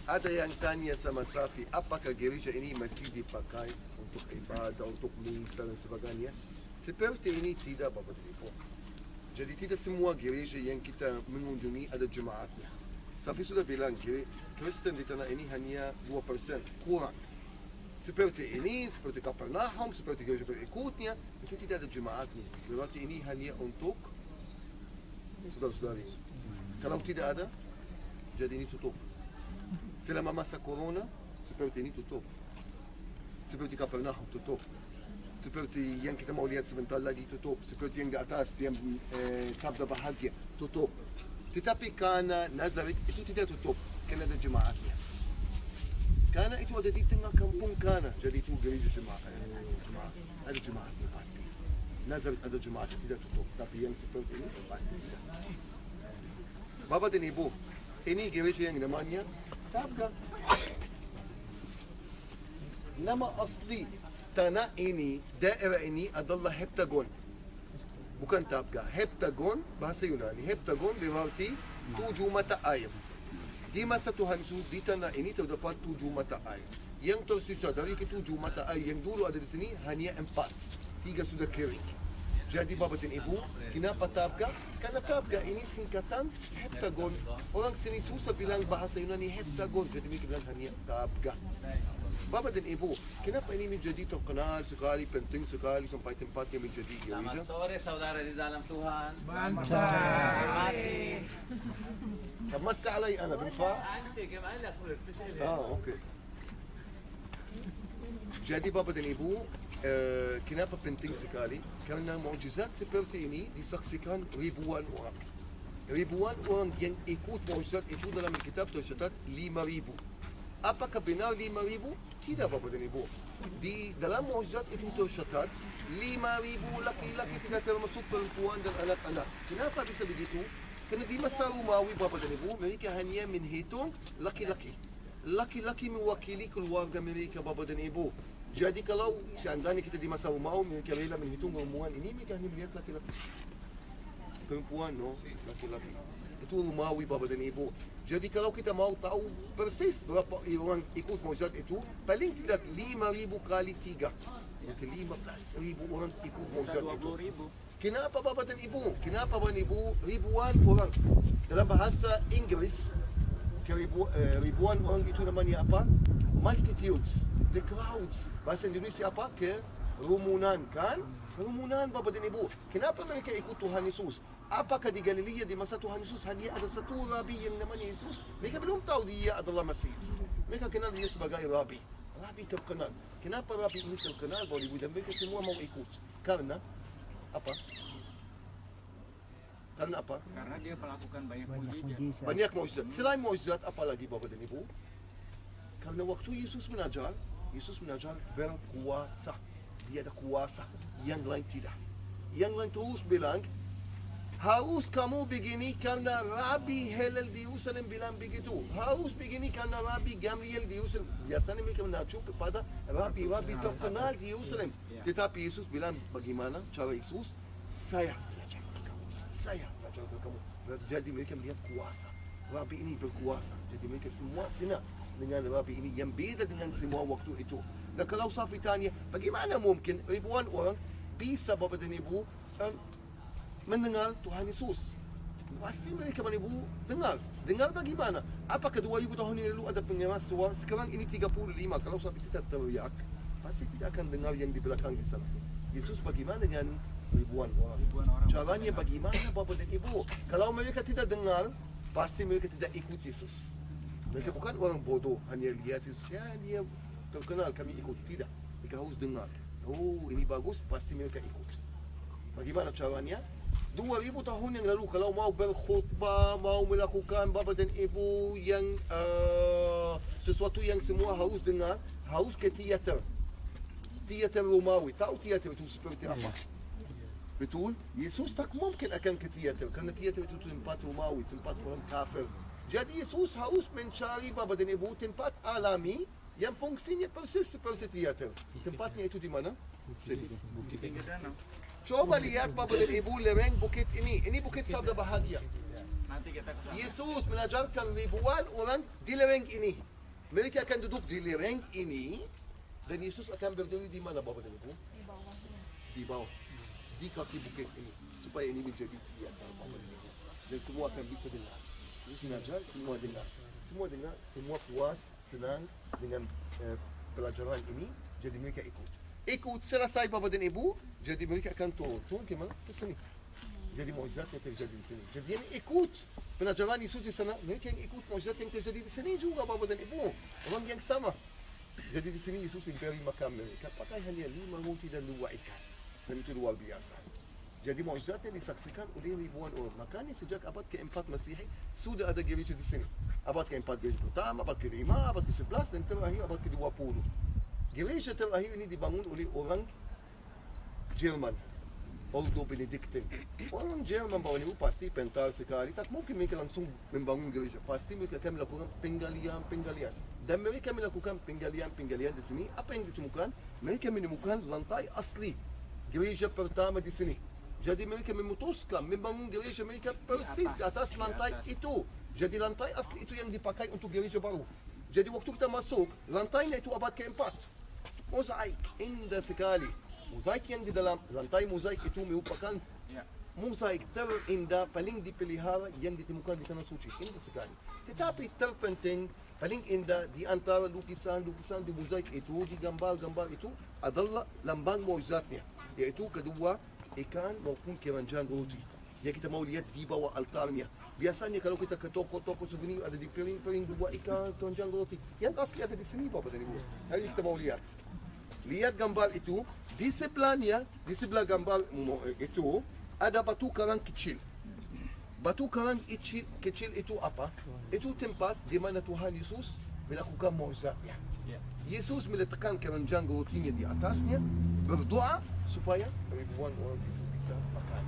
ada yang tanya sama Safi, apakah gereja ini masih dipakai untuk ibadah, untuk misa dan sebagainya? Seperti ini tidak, Bapak dan Ibu. Jadi tidak semua gereja yang kita mengunjungi ada jemaatnya. Safi sudah bilang, Kristen di tanah ini hanya 2%, kurang. Seperti ini, seperti Kapernaum, seperti gereja berikutnya, itu tidak ada jemaatnya. Berarti ini hanya untuk saudara-saudari. Kalau tidak ada, jadi ini tutup. Selama masa corona, seperti ini tutup. Seperti Kapernaum tutup. Seperti yang kita mau lihat sebentar lagi tutup. Seperti yang di atas, yang Sabda Bahagia, tutup. Tetapi Kana, Nazaret, itu tidak tutup. Karena ada jemaatnya. Kana itu ada di tengah kampung Kana. Jadi itu gereja jemaat. Ada jemaatnya pasti. Nazaret ada jemaat, tidak tutup. Tapi yang seperti ini, pasti tidak. Bapak dan Ibu, ini gereja yang namanya Tabga. Nama asli tanah ini, daerah ini adalah Heptagon. Bukan Tabga. Heptagon, bahasa Yunani. Heptagon berarti 7 mata air. Di masa Tuhan Yesus, di tanah ini terdapat 7 mata air. Yang tersisa dari ke-7 mata air yang dulu ada di sini hanya 4. 3 sudah kering. Jadi Bapak dan Ibu, kenapa Tabga? Karena Tabga ini singkatan Heptagon. Orang sini susah bilang bahasa Yunani Heptagon, jadi mereka bilang hanya Tabga. Bapak dan Ibu, kenapa ini menjadi terkenal sekali, penting sekali sampai tempatnya menjadi gereja? Selamat sore saudara di dalam Tuhan. Mantap. تمس علي انا بنفع؟ انت كمان لك سبيشال. اوكي. Jadi Bapak dan Ibu, kenapa penting sekali? Karena mukjizat seperti ini disaksikan ribuan orang. Ribuan orang yang ikut mukjizat itu dalam kitab tercatat 5,000. Apakah benar 5,000? Tidak Bapak dan Ibu. Di dalam mukjizat itu tercatat 5,000 laki-laki tidak termasuk perempuan dan anak-anak. Kenapa bisa begitu? Karena di masa Romawi Bapak dan Ibu, mereka hanya menghitung laki-laki. Laki-laki mewakili keluarga mereka Bapak dan Ibu. Jadi kalau seandainya kita di masa Romawi, mereka rela menghitung rombongan ini, mereka hanya melihat laki-laki. Perempuan, no, laki-laki. Itu Romawi Bapak dan Ibu. Jadi kalau kita mau tahu persis berapa orang ikut mukjizat itu, paling tidak 5,000 kali 3. Maka 15,000 orang ikut mukjizat itu. Kenapa Bapak dan Ibu? Kenapa Bapak dan Ibu? Ribuan orang. Dalam bahasa Inggris, ribuan orang itu namanya apa? Multitudes, the crowds. Bahasa Indonesia apa? Kerumunan, kan? Kerumunan Bapak dan Ibu. Kenapa mereka ikut Tuhan Yesus? Apakah di Galilea di masa Tuhan Yesus hanya ada satu rabi yang namanya Yesus? Mereka belum tahu dia adalah Mesias. Mereka kenal dia sebagai rabi. Rabi terkenal. Kenapa rabi ini terkenal Bapak dan Ibu? Dan mereka semua mau ikut. Karena apa? Karena apa? Karena dia melakukan banyak mukjizat. Banyak mukjizat. Selain mukjizat apa lagi Bapak dan Ibu? Karena waktu Yesus mengajar berkuasa. Dia ada kuasa. Yang lain tidak. Yang lain terus bilang, harus kamu begini karena Rabi Hillel di Yerusalem bilang begitu. Harus begini karena Rabi Gamliel di Yerusalem. Biasanya mereka mengacu kepada Rabi-Rabi terkenal di Yerusalem. Tetapi Yesus bilang, bagaimana cara Yesus? Saya belajarkan kamu. Saya belajarkan kamu. Jadi mereka melihat kuasa. Rabi ini berkuasa. Jadi mereka semua senang dengan Rabi ini yang beda dengan semua waktu itu. Dan kalau Safi tanya, bagaimana mungkin ribuan orang bisa Bapak dan Ibu mendengar Tuhan Yesus? Pasti mereka dan Ibu dengar. Dengar bagaimana? Apakah 2,000 tahun yang lalu ada pengeras suara? Sekarang ini 35. Kalau Safi tidak teriak, pasti tidak akan dengar yang di belakang di sana. Yesus bagaimana dengan ribuan orang? Caranya bagaimana Bapak dan Ibu? Kalau mereka tidak dengar, pasti mereka tidak ikut Yesus. Mereka bukan orang bodoh, hanya lihat Yesus, ya dia terkenal kami ikut. Tidak, mereka harus dengar. Oh ini bagus, pasti mereka ikut. Bagaimana caranya? 2,000 tahun yang lalu kalau mau berkhutbah, mau melakukan Bapak dan Ibu yang sesuatu yang semua harus dengar, harus ke teater. Teater Romawi. Tahu teater itu seperti apa? Betul? Yesus tak mungkin akan ke teater karena teater itu tempat Romawi, tempat orang kafir. Jadi Yesus harus mencari Bapak dan Ibu tempat alami yang fungsinya persis seperti teater. Tempatnya itu di mana? Sini. Coba lihat Bapak dan Ibu lereng bukit ini. Ini bukit Sabda Bahagia. Yesus mengajarkan ribuan orang di lereng ini. Mereka akan duduk di lereng ini dan Yesus akan berdiri di mana Bapak dan Ibu? Di bawah. Di kaki bukit ini. Supaya ini menjadi teater Bapak dan Ibu. Dan semua akan bisa dengar. Yesus mengajar, semua dengar. Semua dengar, semua puas, senang dengan pelajaran ini. Jadi mereka ikut. Ikut selesai Bapak dan Ibu. Jadi mereka akan turun ke mana? Ke sini. Jadi mukjizat yang terjadi di sini. Jadi yang ikut pengajaran Yesus di sana, mereka yang ikut mukjizat yang terjadi di sini juga Bapak dan Ibu. Orang yang sama. Jadi di sini Yesus memberi makan mereka pakai hanya 5 roti dan 2 ikan. Dan itu luar biasa. Jadi mukjizat yang disaksikan oleh ribuan orang. Makanya sejak abad ke-4 Masihi sudah ada gereja di sini. Abad ke-4 gereja pertama, abad ke-5, abad ke-11 dan terakhir abad ke-20. Gereja terakhir ini dibangun oleh orang Jerman. Ordo Benediktin. Orang Jerman Bapak Ibu pasti pintar sekali. Tak mungkin mereka langsung membangun gereja. Pasti mereka akan melakukan penggalian. Dan mereka melakukan penggalian di sini. Apa yang ditemukan? Mereka menemukan lantai asli gereja pertama di sini. Jadi mereka memutuskan membangun gereja mereka persis di atas lantai itu. Jadi lantai asli itu yang dipakai untuk gereja baru. Jadi waktu kita masuk, lantainya itu abad ke-4. Mozaik, indah sekali. Mozaik yang di dalam lantai mozaik itu merupakan mozaik terindah paling dipelihara yang ditemukan di tanah suci. Indah sekali. Tetapi terpenting paling indah di antara lukisan-lukisan di mozaik itu, di gambar-gambar itu adalah lambang mukjizatnya, yaitu kedua ikan maupun keranjang roti yang kita mau lihat di bawah altarnya. Biasanya kalau kita ke toko-toko souvenir ada di piring-piring 2 ikan keranjang roti. Yang asli ada di sini Bapak dan Ibu. Hari ini kita mau lihat. Lihat gambar itu, di sebelahnya, di sebelah gambar itu ada batu karang kecil. Batu karang kecil itu apa? Itu tempat di mana Tuhan Yesus melakukan mukjizatnya. Yesus meletakkan keranjang rotinya di atasnya, berdoa supaya ribuan orang itu bisa makan.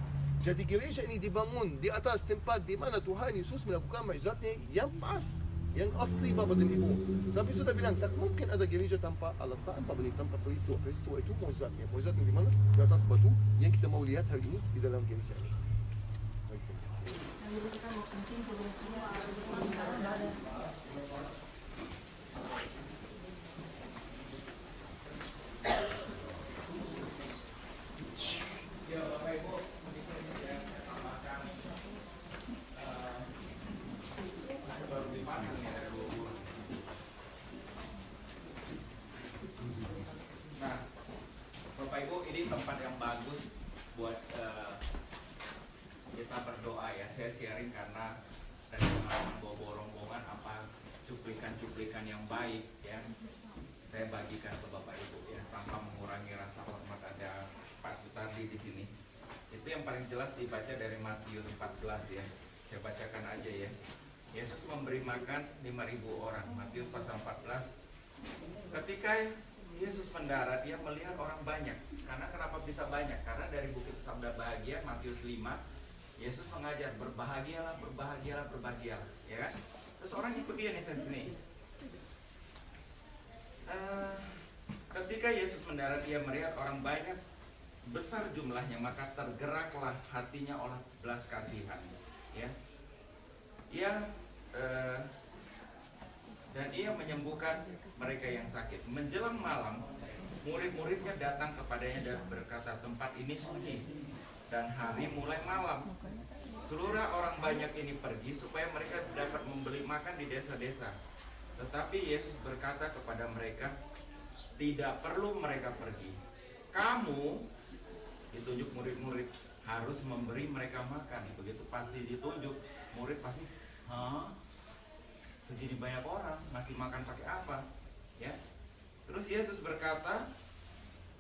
Jadi gereja ini dibangun di atas tempat di mana Tuhan Yesus melakukan mukjizatnya yang pas, yang asli Bapak dan Ibu. Tapi sudah bilang, tak mungkin ada gereja tanpa alasan, tanpa peristiwa. Peristiwa itu mukjizatnya. Mukjizatnya di mana? Di atas batu yang kita mau lihat hari ini di dalam gereja ini. Ya Bapak Ibu, yang saya tambahkan baru dipasang ya dari dulu. Nah, Bapak Ibu, ini tempat yang bagus buat kita berdoa ya. Saya sharing karena dari pengalaman bawa rombongan apa cuplikan-cuplikan yang baik ya. Saya bagikan ke Bapak Ibu ya, tanpa mengurangi rasa hormat. Ada Pak Sutardi di sini. Itu yang paling jelas dibaca dari Matius 14 ya. Saya bacakan aja ya. Yesus memberi makan 5.000 orang. Matius pasal 14. Ketika Yesus mendarat, dia melihat orang banyak. Karena kenapa bisa banyak? Karena dari bukit sabda bahagia Matius 5, Yesus mengajar berbahagialah, berbahagialah, berbahagialah, ya kan? Terus orang ikut dia nih sini. Ketika Yesus mendarat, dia melihat orang banyak, besar jumlahnya, maka tergeraklah hatinya oleh belas kasihan, ya. Dan ia menyembuhkan mereka yang sakit. Menjelang malam, murid-muridnya datang kepadanya dan berkata, tempat ini sunyi dan hari mulai malam. Seluruh orang banyak ini pergi supaya mereka dapat membeli makan di desa-desa. Tetapi Yesus berkata kepada mereka, tidak perlu mereka pergi. Kamu, ditunjuk murid-murid, harus memberi mereka makan. Begitu pasti ditunjuk, murid pasti, segini banyak orang, masih makan pakai apa? Ya. Terus Yesus berkata,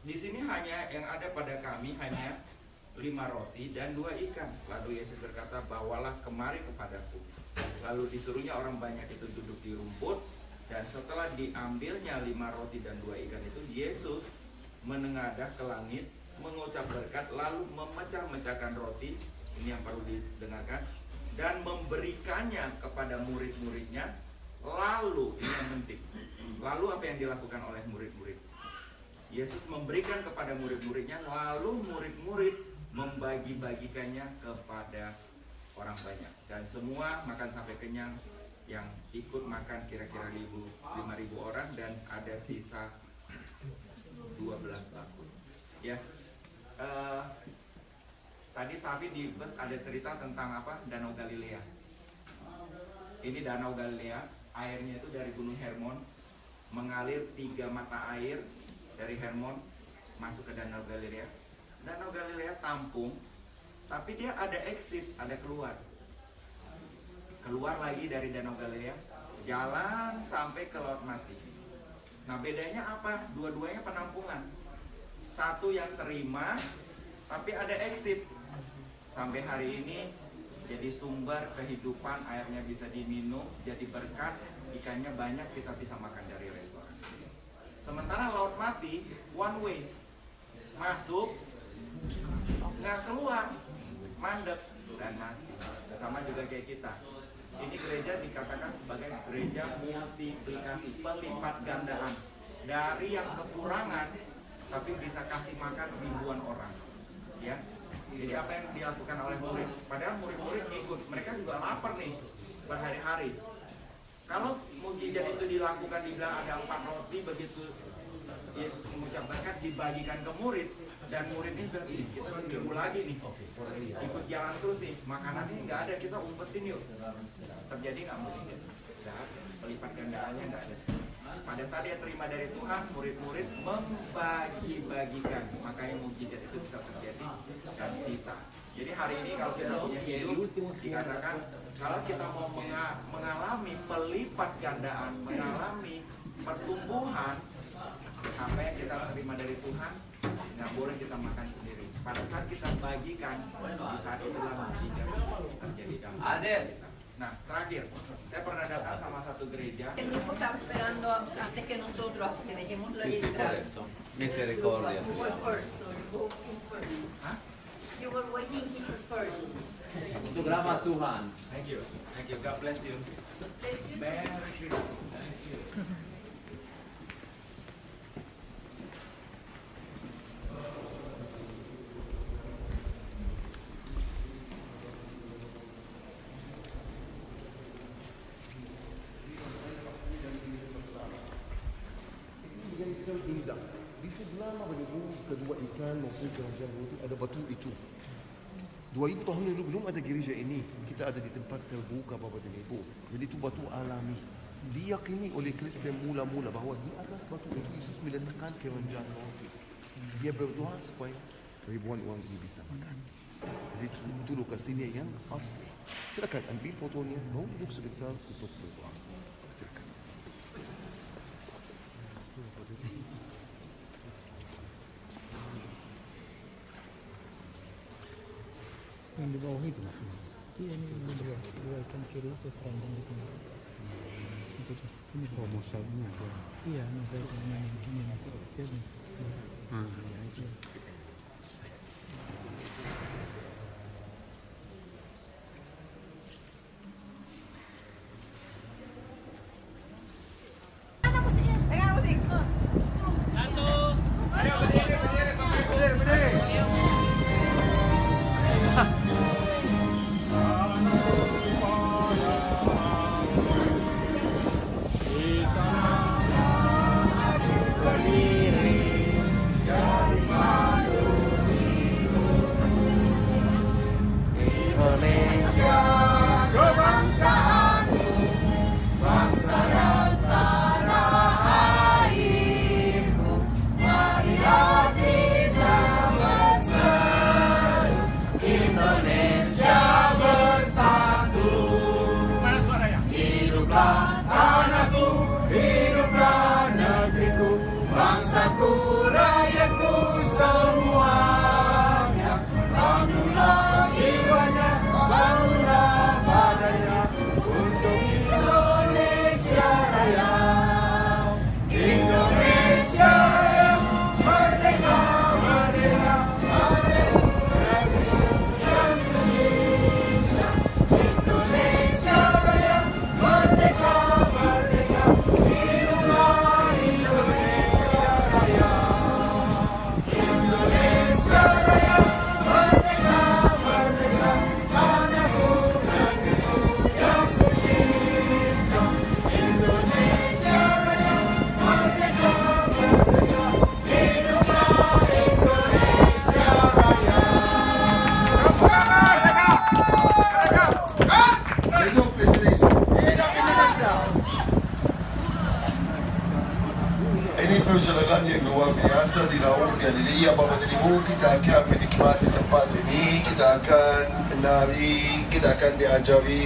di sini hanya yang ada pada kami hanya 5 roti dan 2 ikan. Lalu Yesus berkata, bawalah kemari kepadaku. Lalu disuruhnya orang banyak itu duduk di rumput. Dan setelah diambilnya 5 roti dan 2 ikan itu, Yesus menengadah ke langit, mengucap berkat, lalu memecah-mecahkan roti. Ini yang perlu didengarkan. Dan memberikannya kepada murid-muridnya. Lalu, ini yang penting, lalu apa yang dilakukan oleh murid-murid? Yesus memberikan kepada murid-muridnya, lalu murid-murid membagi-bagikannya kepada orang banyak. Dan semua makan sampai kenyang, yang ikut makan kira-kira 5.000 orang dan ada sisa 12 bangku. Ya, tadi Safi di bus ada cerita tentang apa? Danau Galilea. Ini Danau Galilea, airnya itu dari Gunung Hermon mengalir 3 mata air dari Hermon masuk ke Danau Galilea. Danau Galilea tampung, tapi dia ada exit, ada keluar. Keluar lagi dari Danau Galilea, jalan sampai ke Laut Mati. Nah bedanya apa? Dua-duanya penampungan. Satu yang terima, tapi ada exit. Sampai hari ini jadi sumber kehidupan, airnya bisa diminum, jadi berkat, ikannya banyak, kita bisa makan dari restoran. Sementara Laut Mati, one way. Masuk, nggak keluar, mandek dan mati. Sama juga kayak kita. Ini gereja dikatakan sebagai gereja multiplikasi, pelipat gandaan. Dari yang kekurangan, tapi bisa kasih makan ribuan orang. Ya, jadi apa yang dilakukan oleh murid? Padahal murid-murid ikut, mereka juga lapar nih berhari-hari. Kalau mukjizat itu dilakukan, dibilang ada 4 roti, begitu Yesus mengucap berkat dibagikan ke murid, dan murid ini bilang, kita seminggu lagi nih, ikut jalan terus nih, makanannya nggak ada, kita umpetin yuk. Terjadi nggak mungkin? Nggak ada, pelipat gandaannya nggak ada. Pada saat dia terima dari Tuhan, murid-murid membagi-bagikan, makanya mukjizat itu bisa terjadi dan sisa. Jadi hari ini kalau kita punya hidup, dikatakan kalau kita mau mengalami pelipat gandaan, mengalami pertumbuhan, apa yang kita terima dari Tuhan nggak boleh kita makan sendiri. Pada saat kita bagikan, di saat itulah mukjizat terjadi dalam kita. Nah, terakhir, saya pernah datang sama satu gereja. El grupo estaba esperando antes que nosotros, hasta que dejemos la Sí, por eso. Misericordia se llama. Hah? You were waiting here first. Untuk ramah Tuhan. Thank you, God bless you. Bless you. Merry Christmas. Indah. Di sebelah Mabanibu, kedua ikan maupun kerajaan itu ada batu itu. 2000 tahun lalu belum ada gereja ini. Kita ada di tempat terbuka Mabanibu. Jadi itu batu alami. Diyakini oleh Kristen mula-mula bahawa di atas batu itu Yesus meletakkan kerajaan roti. Dia berdoa supaya ribuan orang ini bisa makan. Jadi itu lokasinya yang asli. Silakan ambil fotonya, mau duduk sebentar untuk berdoa. Silakan. Yang di bawah itu iya ini dua ikan kiri itu terambung di sini ini mosaiknya iya mosaiknya ini ya itu perjalanan yang luar biasa di Laut Galilea Bapak dan Ibu. Kita akan menikmati tempat ini, kita akan menari, kita akan diajari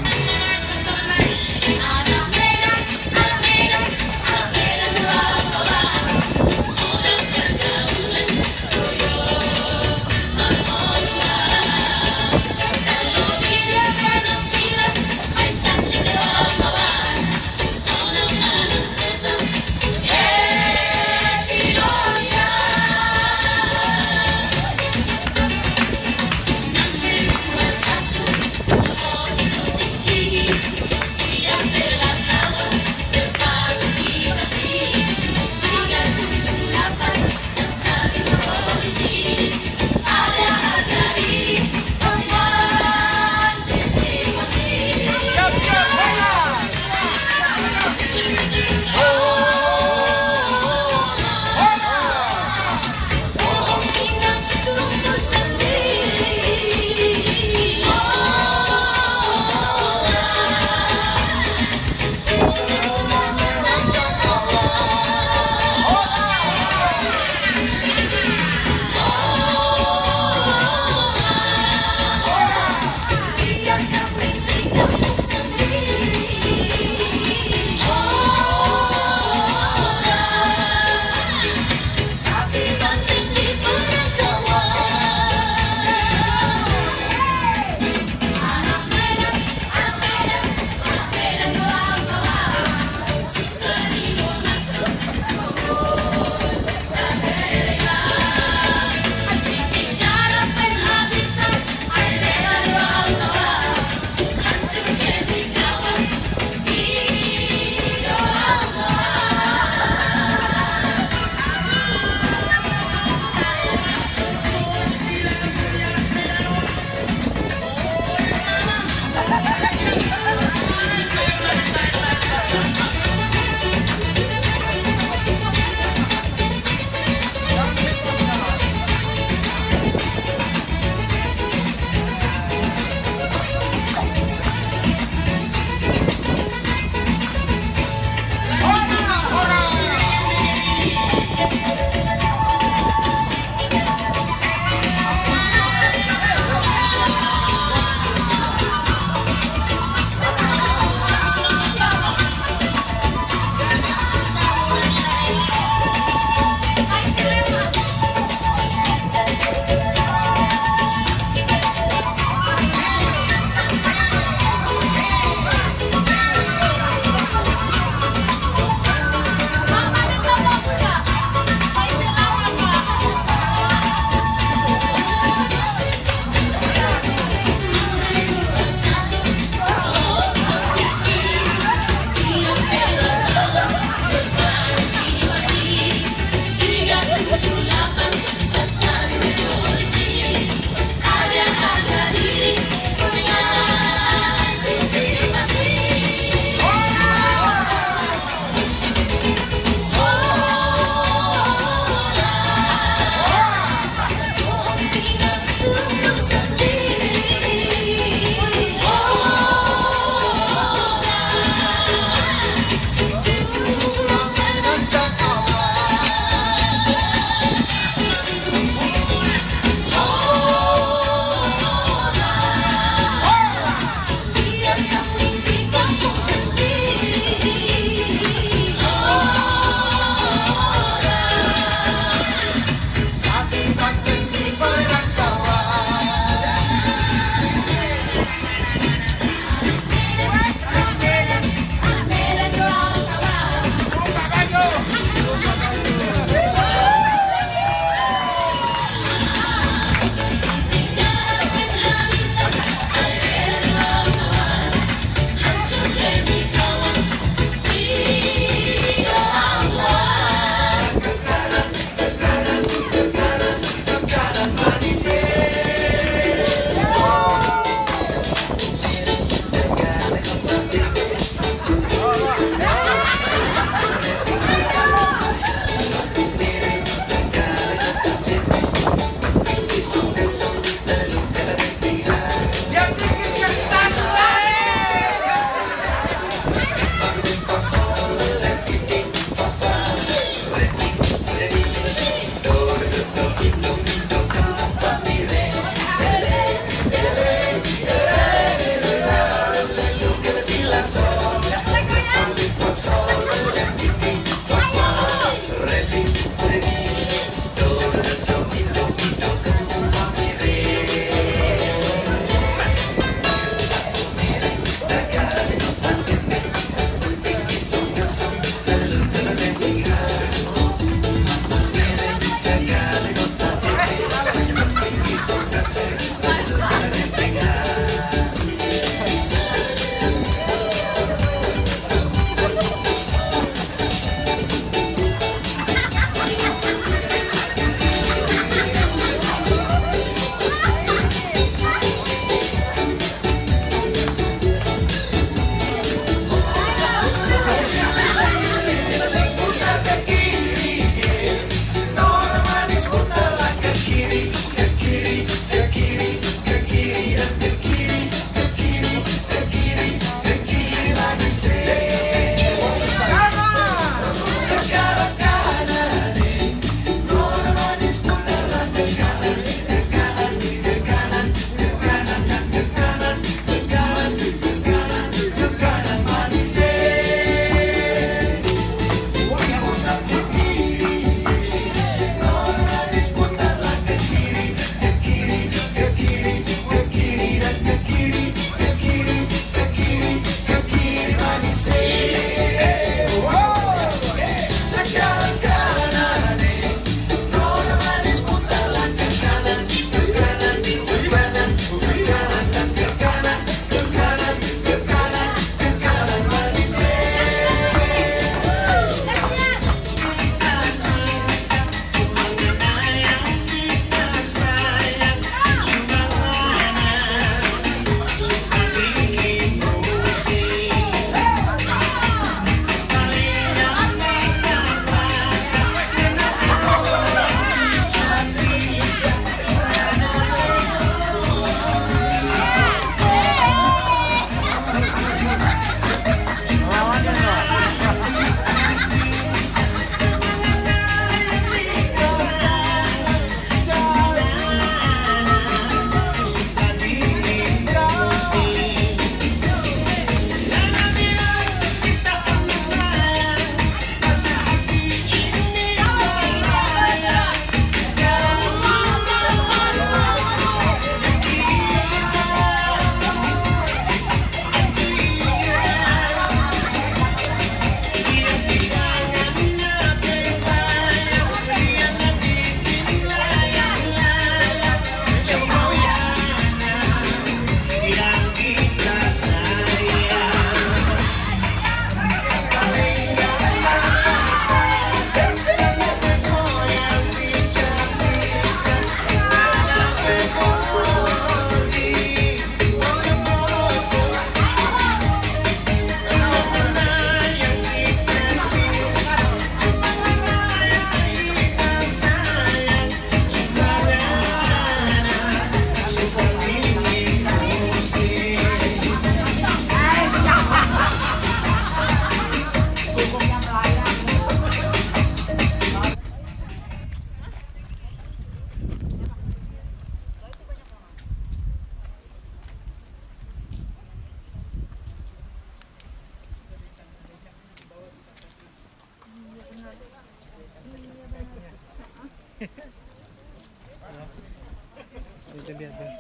Itu lihat tuh.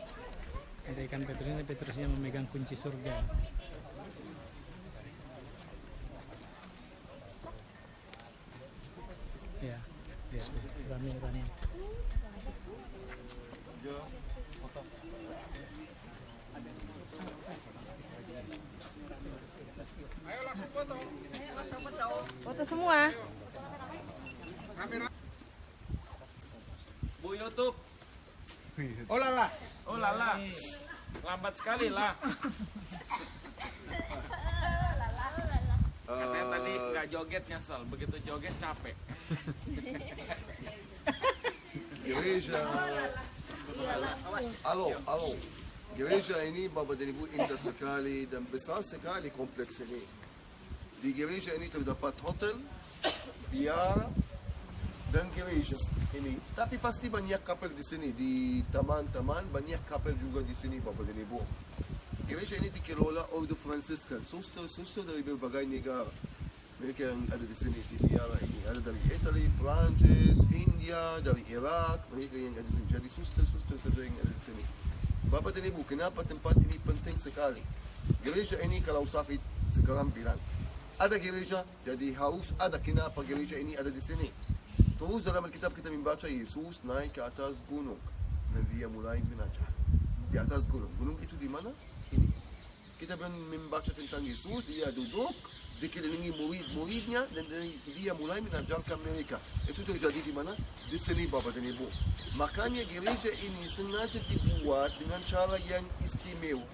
Ada ikan Petrusnya, Petrusnya memegang kunci surga. Ya, lihat tuh, rame-rame. Ayo langsung foto. Foto semua. Bu YouTube. Oh lala. Oh lala. Lambat sekali lah. Katanya tadi nggak joget nyesel, begitu joget capek. Gereja, alo. Gereja ini Bapak dan Ibu indah sekali dan besar sekali kompleks ini. Di gereja ini terdapat hotel, biara, dan gereja ini. Tapi pasti banyak kapel di sini. Di taman-taman banyak kapel juga di sini Bapak dan Ibu. Gereja ini dikelola Ordo Fransiskan, suster dari berbagai negara. Mereka yang ada di sini di biara ini. Ada dari Italia, Prancis, India, dari Irak. Mereka yang ada di sini. Jadi suster saja yang ada di sini. Bapak dan Ibu, kenapa tempat ini penting sekali? Gereja ini kalau Safid sekarang bilang, ada gereja, jadi harus ada kenapa gereja ini ada di sini. Terus dalam Alkitab kita membaca Yesus naik ke atas gunung dan dia mulai mengajar. Di atas gunung. Gunung itu di mana? Ini. Kita membaca tentang Yesus, dia duduk dikelilingi murid-muridnya dan dia mulai mengajarkan mereka. Itu terjadi di mana? Di sini Bapak dan Ibu. Makanya gereja ini sengaja dibuat dengan cara yang istimewa.